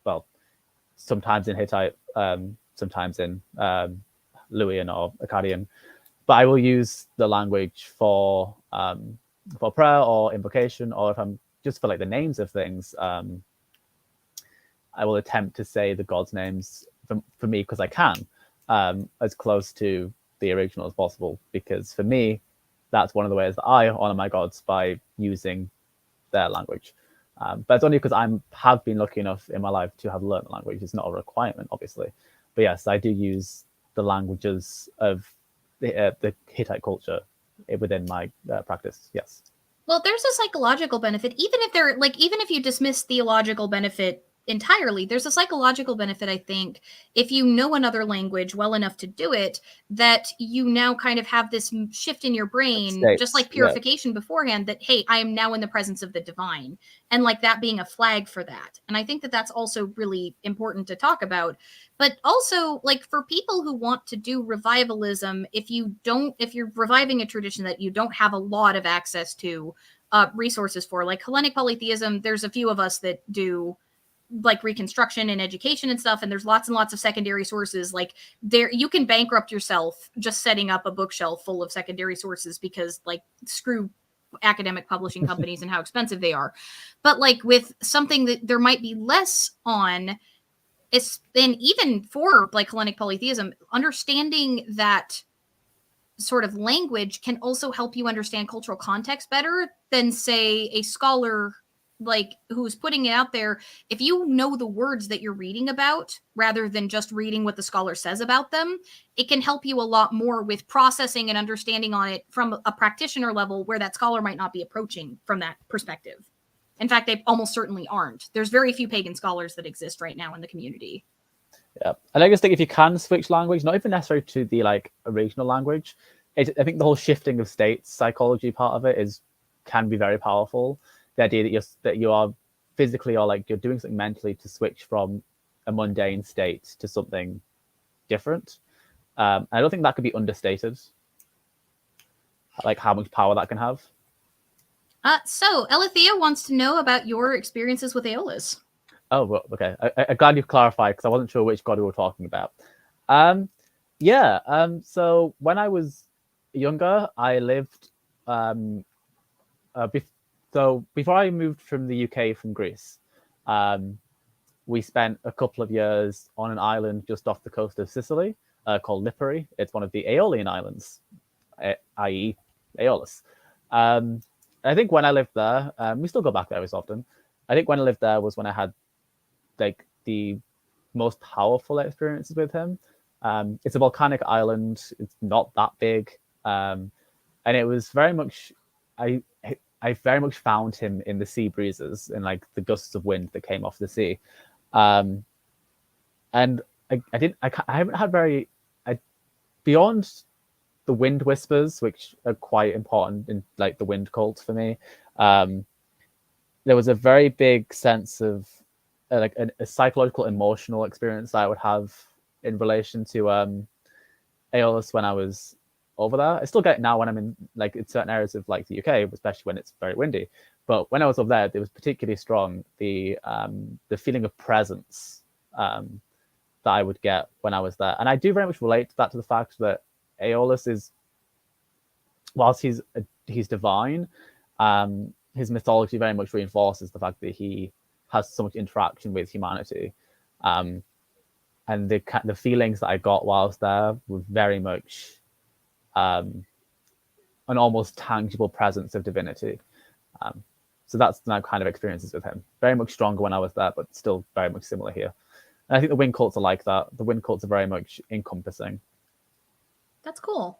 well, sometimes in Hittite, sometimes in Luwian or Akkadian, but I will use the language for prayer or invocation, or if I'm just for like the names of things. I will attempt to say the gods' names for me, because I can, as close to the original as possible, because for me, that's one of the ways that I honor my gods, by using their language. But it's only because I have been lucky enough in my life to have learned the language. It's not a requirement, obviously. But yes, I do use the languages of the Hittite culture within my practice, yes. Well, there's a psychological benefit, even if you dismiss theological benefit entirely, there's a psychological benefit, I think, if you know another language well enough to do it, that you now kind of have this shift in your brain, just like purification beforehand, that, hey, I am now in the presence of the divine, and like that being a flag for that. And I think that that's also really important to talk about. But also, like, for people who want to do revivalism, if you're reviving a tradition that you don't have a lot of access to resources for, like Hellenic polytheism, there's a few of us that do like reconstruction and education and stuff, and there's lots and lots of secondary sources. Like, there, you can bankrupt yourself just setting up a bookshelf full of secondary sources, because, like, screw academic publishing companies and how expensive they are. But like with something that there might be less on, and even for like Hellenic polytheism, understanding that sort of language can also help you understand cultural context better than, say, a scholar like who's putting it out there. If you know the words that you're reading about rather than just reading what the scholar says about them, it can help you a lot more with processing and understanding on it from a practitioner level where that scholar might not be approaching from that perspective. In fact, they almost certainly aren't. There's very few pagan scholars that exist right now in the community. Yeah, and I just think if you can switch language, not even necessarily to the like original language, I think the whole shifting of states psychology part of it can be very powerful. The idea that you are physically or like you're doing something mentally to switch from a mundane state to something different. I don't think that could be understated. Like how much power that can have. So Elethea wants to know about your experiences with Aeolus. Oh, well, okay. I'm glad you've clarified because I wasn't sure which god we were talking about. So when I was younger, I lived. So before I moved from the UK from Greece, we spent a couple of years on an island just off the coast of Sicily called Lipari. It's one of the Aeolian Islands, i.e., Aeolus. I think when I lived there, we still go back there as often. I think when I lived there was when I had like the most powerful experiences with him. It's a volcanic island. It's not that big, and it was very much. I very much found him in the sea breezes and like the gusts of wind that came off the sea, and I haven't had beyond the wind whispers, which are quite important in like the wind cult for me. There was a very big sense of like a psychological, emotional experience that I would have in relation to Aeolus when I was over there. I still get it now when I'm in like in certain areas of like the UK, especially when it's very windy. But when I was over there, it was particularly strong the feeling of presence that I would get when I was there, and I do very much relate that to the fact that Aeolus is, whilst he's divine, his mythology very much reinforces the fact that he has so much interaction with humanity, and the feelings that I got while I was there were very much an almost tangible presence of divinity. So that's my kind of experiences with him. Very much stronger when I was there, but still very much similar here. And I think the wind cults are like that. The wind cults are very much encompassing. That's cool.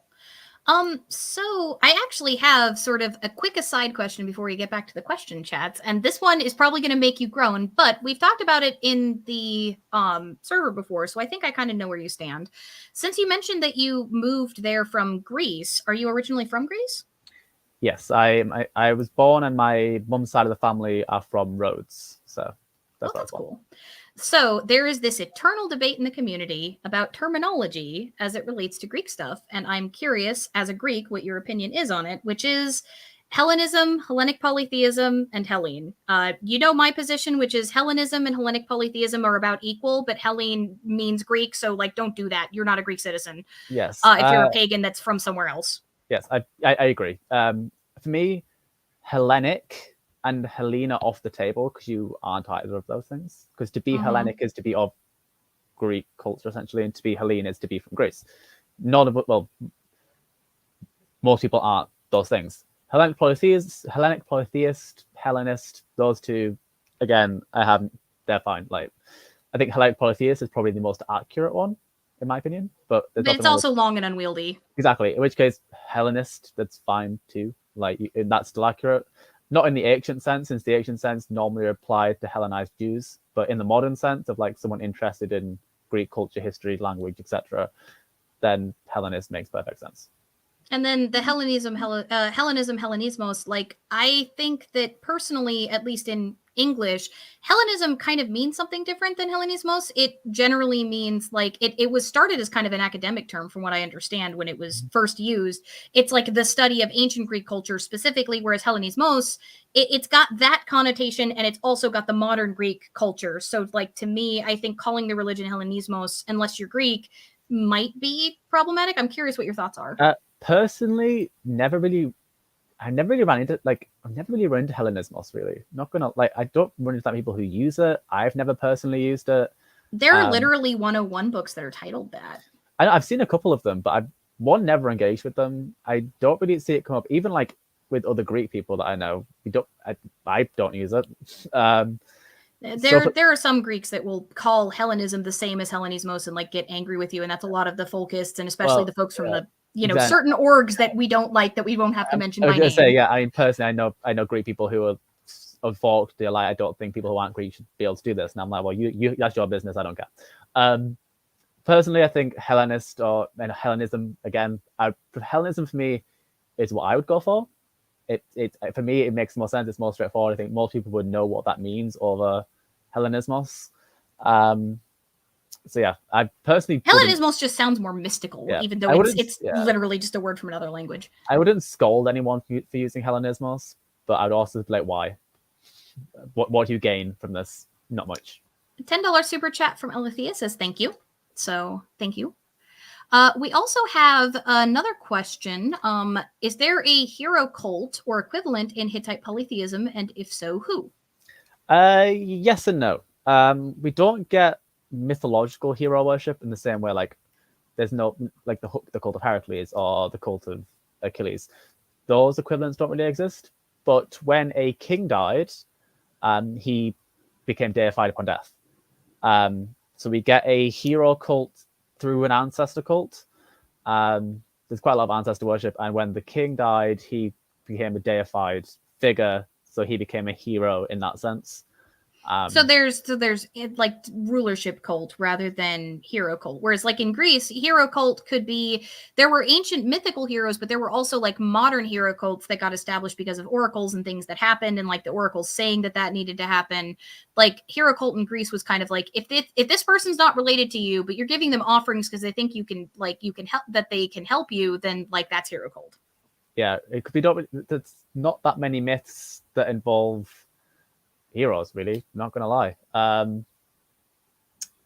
So I actually have sort of a quick aside question before we get back to the question chats, and this one is probably going to make you groan, but we've talked about it in the server before, so I think I kind of know where you stand. Since you mentioned that you moved there from Greece, are you originally from Greece? Yes, I was born, and my mum's side of the family are from Rhodes, so that's cool. So there is this eternal debate in the community about terminology as it relates to Greek stuff. And I'm curious, as a Greek, what your opinion is on it, which is Hellenism, Hellenic polytheism, and Hellene. You know my position, which is Hellenism and Hellenic polytheism are about equal, but Hellene means Greek. So, like, don't do that. You're not a Greek citizen. Yes. If you're a pagan that's from somewhere else. Yes, I agree. For me, Hellenic and Hellene are off the table because you aren't either of those things. Because to be Hellenic is to be of Greek culture, essentially, and to be Hellene is to be from Greece. Most people aren't those things. Hellenic polytheist, Hellenist, those two, again, they're fine. Like, I think Hellenic polytheist is probably the most accurate one, in my opinion. But it's also long and unwieldy. Exactly. In which case, Hellenist, that's fine too. Like, that's still accurate. Not in the ancient sense, since the ancient sense normally applied to Hellenized Jews, but in the modern sense of like someone interested in Greek culture, history, language, etc., then Hellenist makes perfect sense. And then the Hellenism, Hellenismos, like, I think that personally, at least in English, Hellenism kind of means something different than Hellenismos. It generally means like it was started as kind of an academic term from what I understand when it was first used. It's like the study of ancient Greek culture specifically, whereas Hellenismos, it's got that connotation and it's also got the modern Greek culture. So like to me, I think calling the religion Hellenismos, unless you're Greek, might be problematic. I'm curious what your thoughts are. Personally, I've never really run into Hellenismos, really. Not gonna like, I don't run into that people who use it. I've never personally used it. There are literally 101 books that are titled that. I've seen a couple of them, but one, never engaged with them. I don't really see it come up, even like with other Greek people that I know. I don't use it. There are some Greeks that will call Hellenism the same as Hellenismos and like get angry with you, and that's a lot of the folkists and especially the folks from the exactly. certain orgs that we don't like that we won't have to mention I was by gonna name. say, yeah. I mean, personally, I know Greek people who are of folk. They're like, I don't think people who aren't Greek should be able to do this, and I'm like, well, you that's your business. I don't care. Personally, I think Hellenist or Hellenism again. Hellenism for me is what I would go for. It for me it makes more sense. It's more straightforward. I think most people would know what that means over Hellenismos. So yeah, I personally Hellenismos just sounds more mystical, even though it's literally just a word from another language. I wouldn't scold anyone for using Hellenismos, but I'd also be like, why? What do you gain from this? Not much. $10 super chat from Elithea says thank you. So thank you. We also have another question. Is there a hero cult or equivalent in Hittite polytheism? And if so, who? Yes and no. We don't get mythological hero worship in the same way. Like, there's no like the cult of Heracles or the cult of Achilles. Those equivalents don't really exist. But when a king died, he became deified upon death. So we get a hero cult through an ancestor cult. There's quite a lot of ancestor worship, and when the king died, he became a deified figure, so he became a hero in that sense. So there's like rulership cult rather than hero cult. Whereas like in Greece, hero cult could be, there were ancient mythical heroes, but there were also like modern hero cults that got established because of oracles and things that happened, and like the oracles saying that needed to happen. Like hero cult in Greece was kind of like, if this person's not related to you, but you're giving them offerings because they think you can help, that they can help you, then like that's hero cult. Yeah, it could be. There's not that many myths that involve heroes, really, not gonna lie.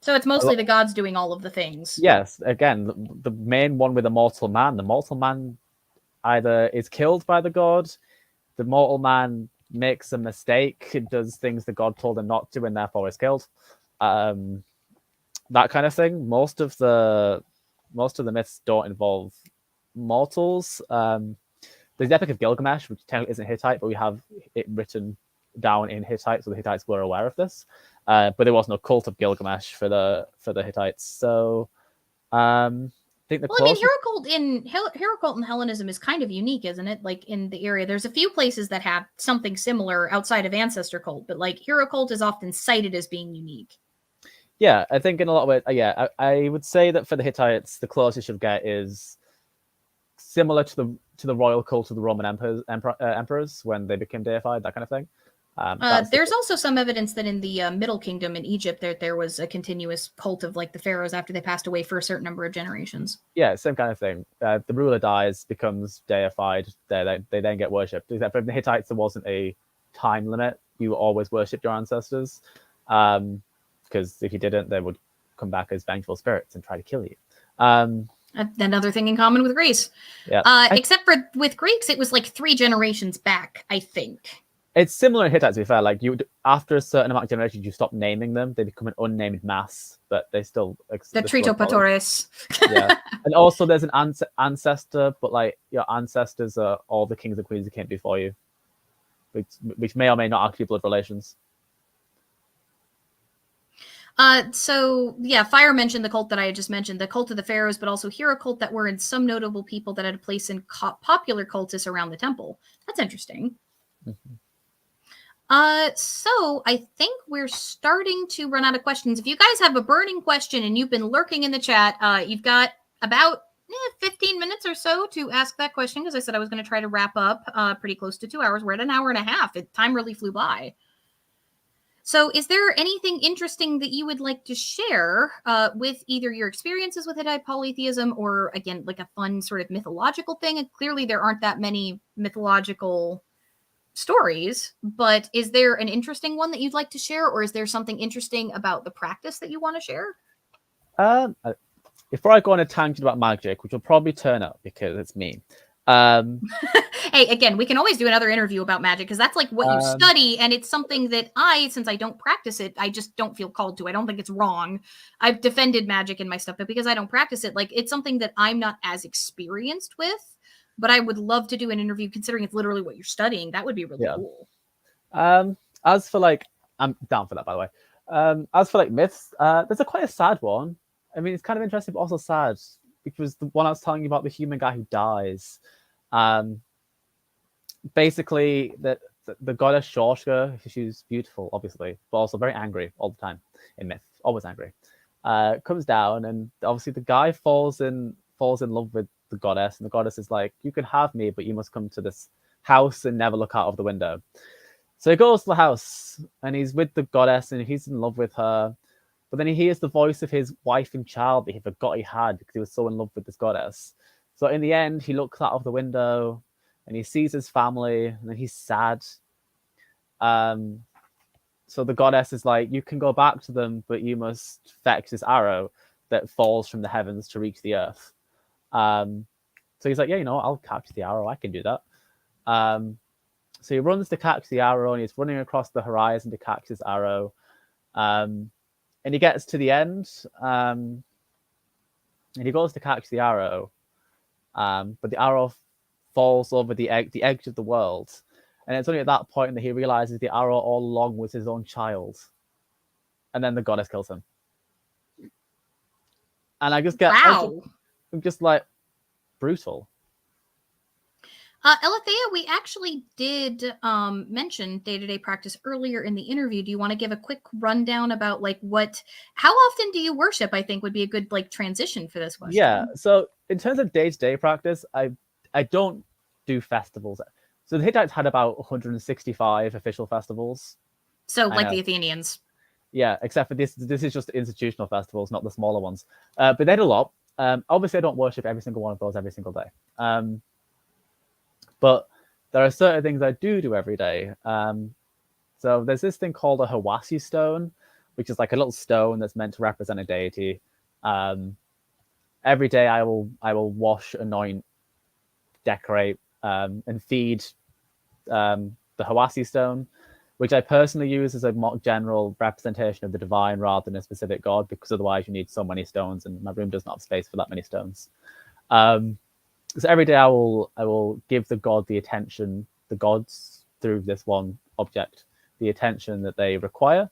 So it's mostly the gods doing all of the things. Yes, again, the main one with the mortal man either is killed by the god, the mortal man makes a mistake, does things the god told him not to, and therefore is killed. That kind of thing. Most of the myths don't involve mortals. There's the Epic of Gilgamesh, which technically isn't Hittite, but we have it written down in Hittite, so the Hittites were aware of this. But there was no cult of Gilgamesh for the Hittites. So I think hero cult in Hellenism is kind of unique, isn't it? Like in the area, there's a few places that have something similar outside of ancestor cult, but like hero cult is often cited as being unique. Yeah, I think in a lot of ways, I would say that for the Hittites, the closest you'll get is similar to the royal cult of the Roman emperors when they became deified, that kind of thing. There's also some evidence that in the Middle Kingdom in Egypt, there was a continuous cult of like the pharaohs after they passed away for a certain number of generations. Yeah, same kind of thing. The ruler dies, becomes deified. They then get worshipped. Except for the Hittites, there wasn't a time limit. You always worshipped your ancestors, because if you didn't, they would come back as vengeful spirits and try to kill you. Another thing in common with Greece. Yeah. Except for with Greeks, it was like 3 generations back, I think. It's similar in Hittite, to be fair. Like after a certain amount of generations, you stop naming them. They become an unnamed mass, but they still the Tritopatores. Yeah, and also there's an ancestor, but like your ancestors are all the kings and queens who came before you, which may or may not actually blood relations. So yeah, Fire mentioned the cult that I had just mentioned, the cult of the pharaohs, but also hero cult that were in some notable people that had a place in popular cultists around the temple. That's interesting. Mm-hmm. So I think we're starting to run out of questions. If you guys have a burning question and you've been lurking in the chat, you've got about 15 minutes or so to ask that question, because I said I was going to try to wrap up pretty close to 2 hours. We're at an hour and a half. Time really flew by. So is there anything interesting that you would like to share with either your experiences with Hittite polytheism or, again, like a fun sort of mythological thing? And clearly there aren't that many mythological stories, but is there an interesting one that you'd like to share, or is there something interesting about the practice that you want to share? Before I go on a tangent about magic, which will probably turn up because it's me, Hey, again, we can always do another interview about magic because that's like what you study, and it's something that since I don't practice it, I just don't feel called to. I don't think it's wrong. I've defended magic in my stuff, but because I don't practice it, like it's something that I'm not as experienced with. But I would love to do an interview, considering it's literally what you're studying. That would be really cool. As for like, I'm down for that, by the way. As for like myths, there's quite a sad one. I mean, it's kind of interesting, but also sad, because the one I was telling you about, the human guy who dies. Basically, the goddess Shorshka, she's beautiful, obviously, but also very angry all the time in myth, always angry. Comes down, and obviously the guy falls in love with the goddess, and the goddess is like, "You can have me, but you must come to this house and never look out of the window." So he goes to the house, and he's with the goddess, and he's in love with her. But then he hears the voice of his wife and child that he forgot he had because he was so in love with this goddess. So in the end, he looks out of the window, and he sees his family, and then he's sad. So the goddess is like, "You can go back to them, but you must fetch this arrow that falls from the heavens to reach the earth." So he's like, "Yeah, I'll catch the arrow. I can do that." So he runs to catch the arrow, and he's running across the horizon to catch this arrow. And he gets to the end, and he goes to catch the arrow, but the arrow falls over the edge of the world. And it's only at that point that he realizes the arrow all along was his own child. And then the goddess kills him. And I just get, wow. I'm just like, brutal. Elathea, we actually did mention day-to-day practice earlier in the interview. Do you want to give a quick rundown about like how often do you worship? I think would be a good like transition for this question. Yeah. So in terms of day-to-day practice, I don't do festivals. So the Hittites had about 165 official festivals. So like the Athenians. Yeah, except for this is just institutional festivals, not the smaller ones. But they had a lot. Obviously, I don't worship every single one of those every single day. But there are certain things I do every day. So there's this thing called a Hawassi stone, which is like a little stone that's meant to represent a deity. Every day I will wash, anoint, decorate, and feed the Hawassi stone, which I personally use as a more general representation of the divine rather than a specific god, because otherwise you need so many stones, and my room does not have space for that many stones. So every day I will give the gods through this one object the attention that they require.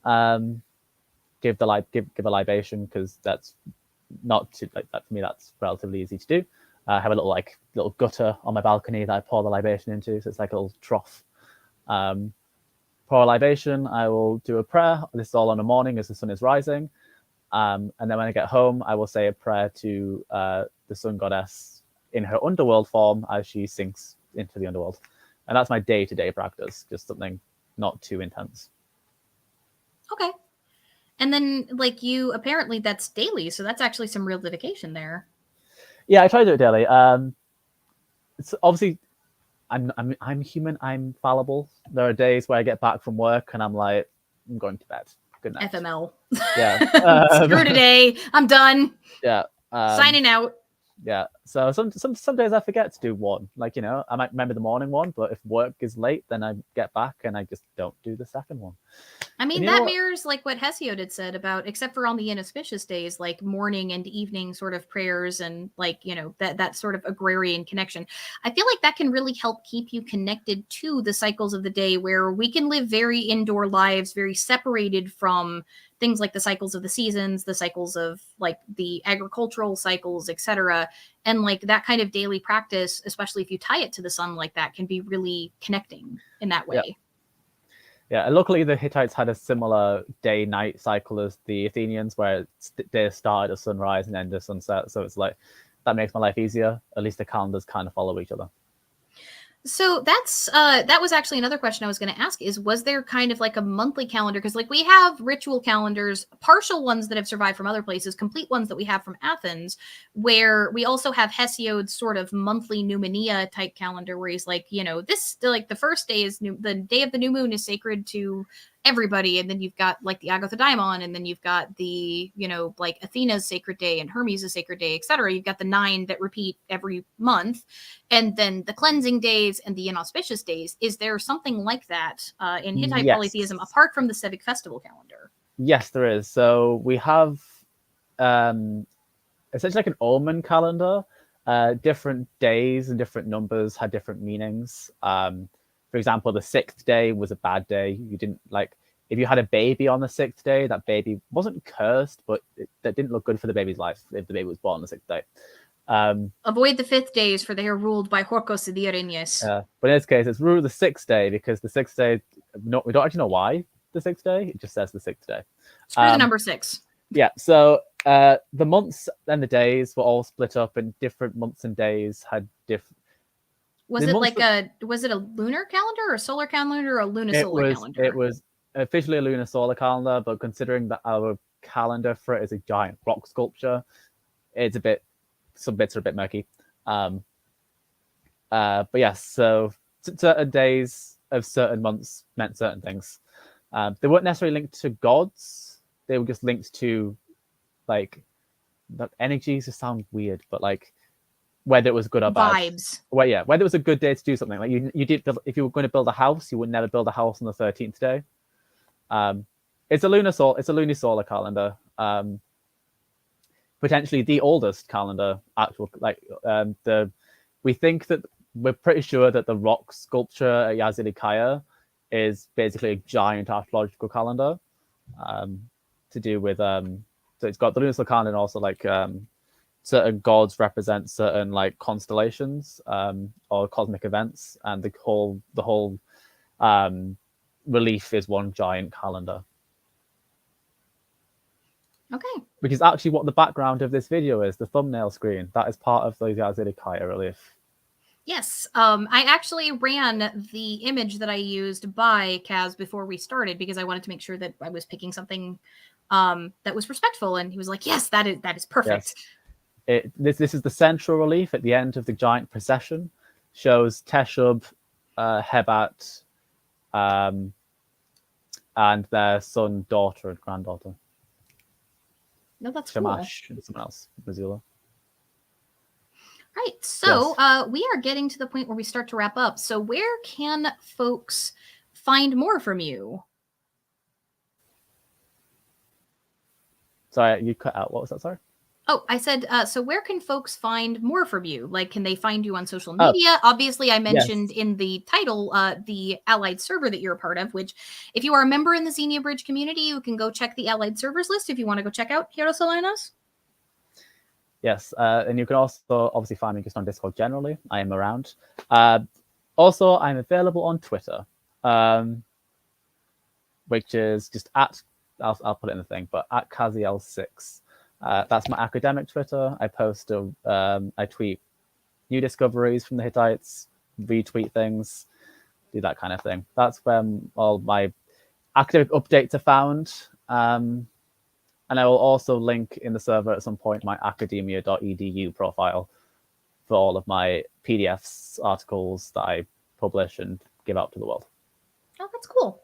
Give a libation, because that's not too, like that for me. That's relatively easy to do. I have a little gutter on my balcony that I pour the libation into, so it's like a little trough. Pour a libation. I will do a prayer. This is all on a morning as the sun is rising, and then when I get home, I will say a prayer to the sun goddess in her underworld form as she sinks into the underworld. And that's my day-to-day practice, just something not too intense. Okay. And then like you, apparently that's daily, so that's actually some real dedication there. Yeah, I try to do it daily. It's obviously I'm human, I'm fallible. There are days where I get back from work and I'm like, I'm going to bed. Good night. FML. Yeah. Screw today. I'm done. Yeah. Signing out. Yeah. So some days I forget to do one. Like, I might remember the morning one, but if work is late, then I get back and I just don't do the second one. I mean, that mirrors like what Hesiod had said about, except for on the inauspicious days, like morning and evening sort of prayers and like, that sort of agrarian connection. I feel like that can really help keep you connected to the cycles of the day, where we can live very indoor lives, very separated from things like the cycles of the seasons, the cycles of like the agricultural cycles, etc. And like that kind of daily practice, especially if you tie it to the sun like that, can be really connecting in that way. Yeah, and luckily the Hittites had a similar day-night cycle as the Athenians, where they start at sunrise and end at sunset. So it's like, that makes my life easier. At least the calendars kind of follow each other. So that was actually another question I was going to ask, is was there kind of like a monthly calendar? Because like we have ritual calendars, partial ones that have survived from other places, complete ones that we have from Athens, where we also have Hesiod's sort of monthly Numenea type calendar, where he's like, this like the first day is the day of the new moon is sacred to everybody, and then you've got like the Agathodaimon, and then you've got the, you know, like Athena's sacred day and Hermes' sacred day, etc. You've got the 9 that repeat every month, and then the cleansing days and the inauspicious days. Is there something like that in Hittite polytheism apart from the civic festival calendar? Yes, there is. So we have essentially like an omen calendar. Different days and different numbers had different meanings. For example, the 6th day was a bad day. You didn't like, if you had a baby on the 6th day, that baby wasn't cursed, but that didn't look good for the baby's life if the baby was born on the 6th day. Avoid the 5th days, for they are ruled by Hieros Elaionas. But in this case, it's ruled the 6th day because the 6th day, no, we don't actually know why the 6th day. It just says the 6th day. Screw the number 6. Yeah, so the months and the days were all split up, and different months and days had different. Was it like was it a lunar calendar or a solar calendar or a lunisolar calendar? It was officially a lunar solar calendar, but considering that our calendar for it is a giant rock sculpture, it's a bit, some bits are a bit murky. But yes, so certain days of certain months meant certain things. They weren't necessarily linked to gods. They were just linked to like the energies. Just sound weird, but like whether it was good or bad. Vibes. Well, yeah, whether it was a good day to do something. Like you did, if you were going to build a house, you would never build a house on the 13th day. It's a lunisolar calendar. Potentially the oldest calendar. Actual we think that we're pretty sure that the rock sculpture at JACandQuill is basically a giant astrological calendar. To do with so it's got the lunisolar calendar and also like certain gods represent certain like constellations or cosmic events, and the whole relief is one giant calendar. Okay. Which is actually what the background of this video is, the thumbnail screen. That is part of the JACandQuill relief. Yes, I actually ran the image that I used by Kaz before we started because I wanted to make sure that I was picking something that was respectful, and he was like, "Yes, that is perfect." Yes. This is the central relief at the end of the giant procession. Shows Teshub, Hebat, and their son, daughter, and granddaughter. No, that's Shamash cool. and someone else, Missoula. Right, so yes. We are getting to the point where we start to wrap up. So where can folks find more from you? Sorry, you cut out. What was that? Sorry. Oh, I said, so where can folks find more from you? Like, can they find you on social media? Obviously, I mentioned in the title the Allied server that you're a part of, which if you are a member in the Xenia Bridge community, you can go check the Allied servers list if you want to go check out Hieros Elaionas. Yes, and you can also obviously find me just on Discord generally. I am around. Also, I'm available on Twitter, which is just at, I'll put it in the thing, but at Kaziel6. That's my academic Twitter. I post, I tweet new discoveries from the Hittites, retweet things, do that kind of thing. That's where all my academic updates are found. And I will also link in the server at some point my academia.edu profile for all of my PDFs, articles that I publish and give out to the world. Oh, that's cool.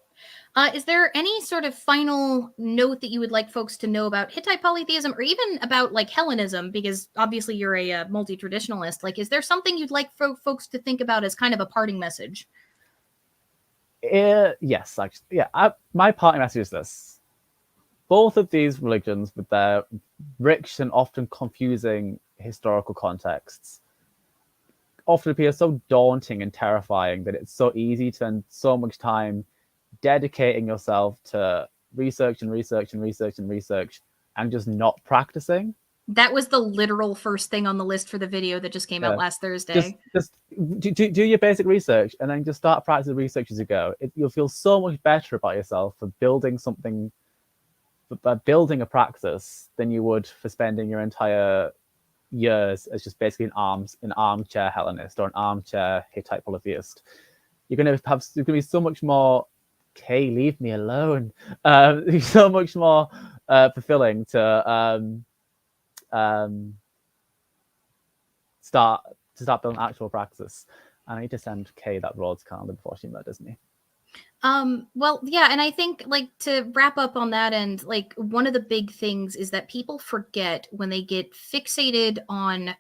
Is there any sort of final note that you would like folks to know about Hittite polytheism, or even about like Hellenism? Because obviously you're a multi-traditionalist. Like, is there something you'd like folks to think about as kind of a parting message? Yes, actually, yeah. My parting message is this. Both of these religions, with their rich and often confusing historical contexts, often appear so daunting and terrifying that it's so easy to spend so much time dedicating yourself to research and research and research and research and just not practicing. That was the literal first thing on the list for the video that just came out last Thursday. Just do your basic research and then just start practicing research as you go. You'll feel so much better about yourself for building something, by building a practice, than you would for spending your entire years as just basically an armchair Hellenist or an armchair Hittite polytheist. You're going to be so much more, okay, leave me alone. So much more fulfilling to start building actual practice. And I need to send Kay that Rhodes calendar before she murders me. Well, yeah, and I think like to wrap up on that end, like one of the big things is that people forget when they get fixated on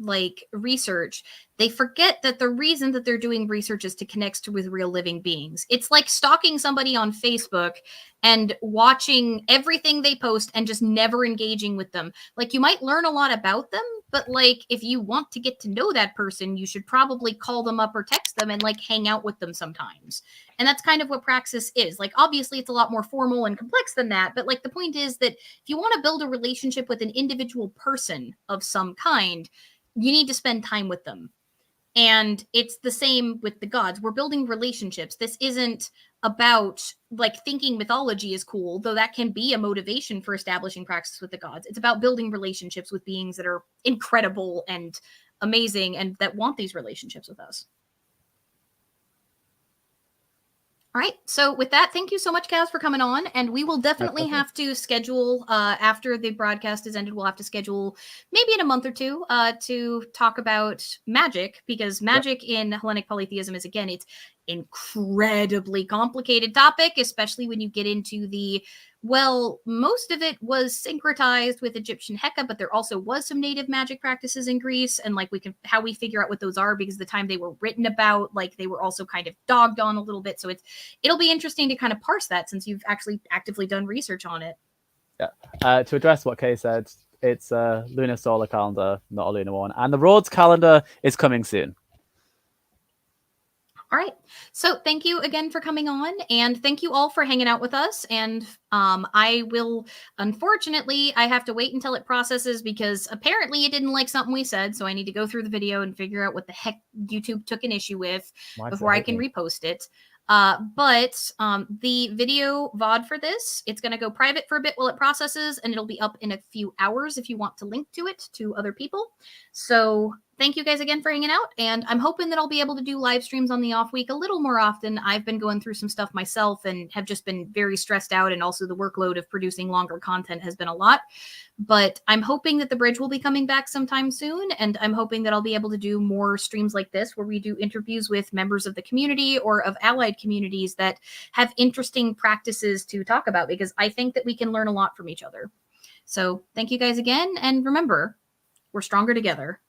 like research, they forget that the reason that they're doing research is to connect with real living beings. It's like stalking somebody on Facebook and watching everything they post and just never engaging with them. Like you might learn a lot about them, but like if you want to get to know that person, you should probably call them up or text them and like hang out with them sometimes. And that's kind of what praxis is. Like obviously it's a lot more formal and complex than that, but like the point is that if you want to build a relationship with an individual person of some kind, you need to spend time with them. And it's the same with the gods. We're building relationships. This isn't about like thinking mythology is cool, though that can be a motivation for establishing praxis with the gods. It's about building relationships with beings that are incredible and amazing and that want these relationships with us. All right. So with that, thank you so much, Kaz, for coming on. And we will definitely have to schedule after the broadcast is ended. We'll have to schedule maybe in a month or two to talk about magic, because magic in Hellenic polytheism is, again, it's incredibly complicated topic, especially when you get into the, well, most of it was syncretized with Egyptian Heka, but there also was some native magic practices in Greece. And like we can, how we figure out what those are, because the time they were written about, like they were also kind of dogged on a little bit. So it'll be interesting to kind of parse that since you've actually actively done research on it. Yeah. To address what Kay said, it's a lunar solar calendar, not a lunar one. And the Rhodes calendar is coming soon. All right. So thank you again for coming on, and thank you all for hanging out with us. And I will, unfortunately, I have to wait until it processes because apparently it didn't like something we said. So I need to go through the video and figure out what the heck YouTube took an issue with before I can repost it. But the video VOD for this, it's going to go private for a bit while it processes, and it'll be up in a few hours if you want to link to it to other people. So thank you guys again for hanging out, and I'm hoping that I'll be able to do live streams on the off week a little more often. I've been going through some stuff myself and have just been very stressed out, and also the workload of producing longer content has been a lot. But I'm hoping that the bridge will be coming back sometime soon, and I'm hoping that I'll be able to do more streams like this where we do interviews with members of the community or of allied communities that have interesting practices to talk about, because I think that we can learn a lot from each other. So thank you guys again, and remember, we're stronger together.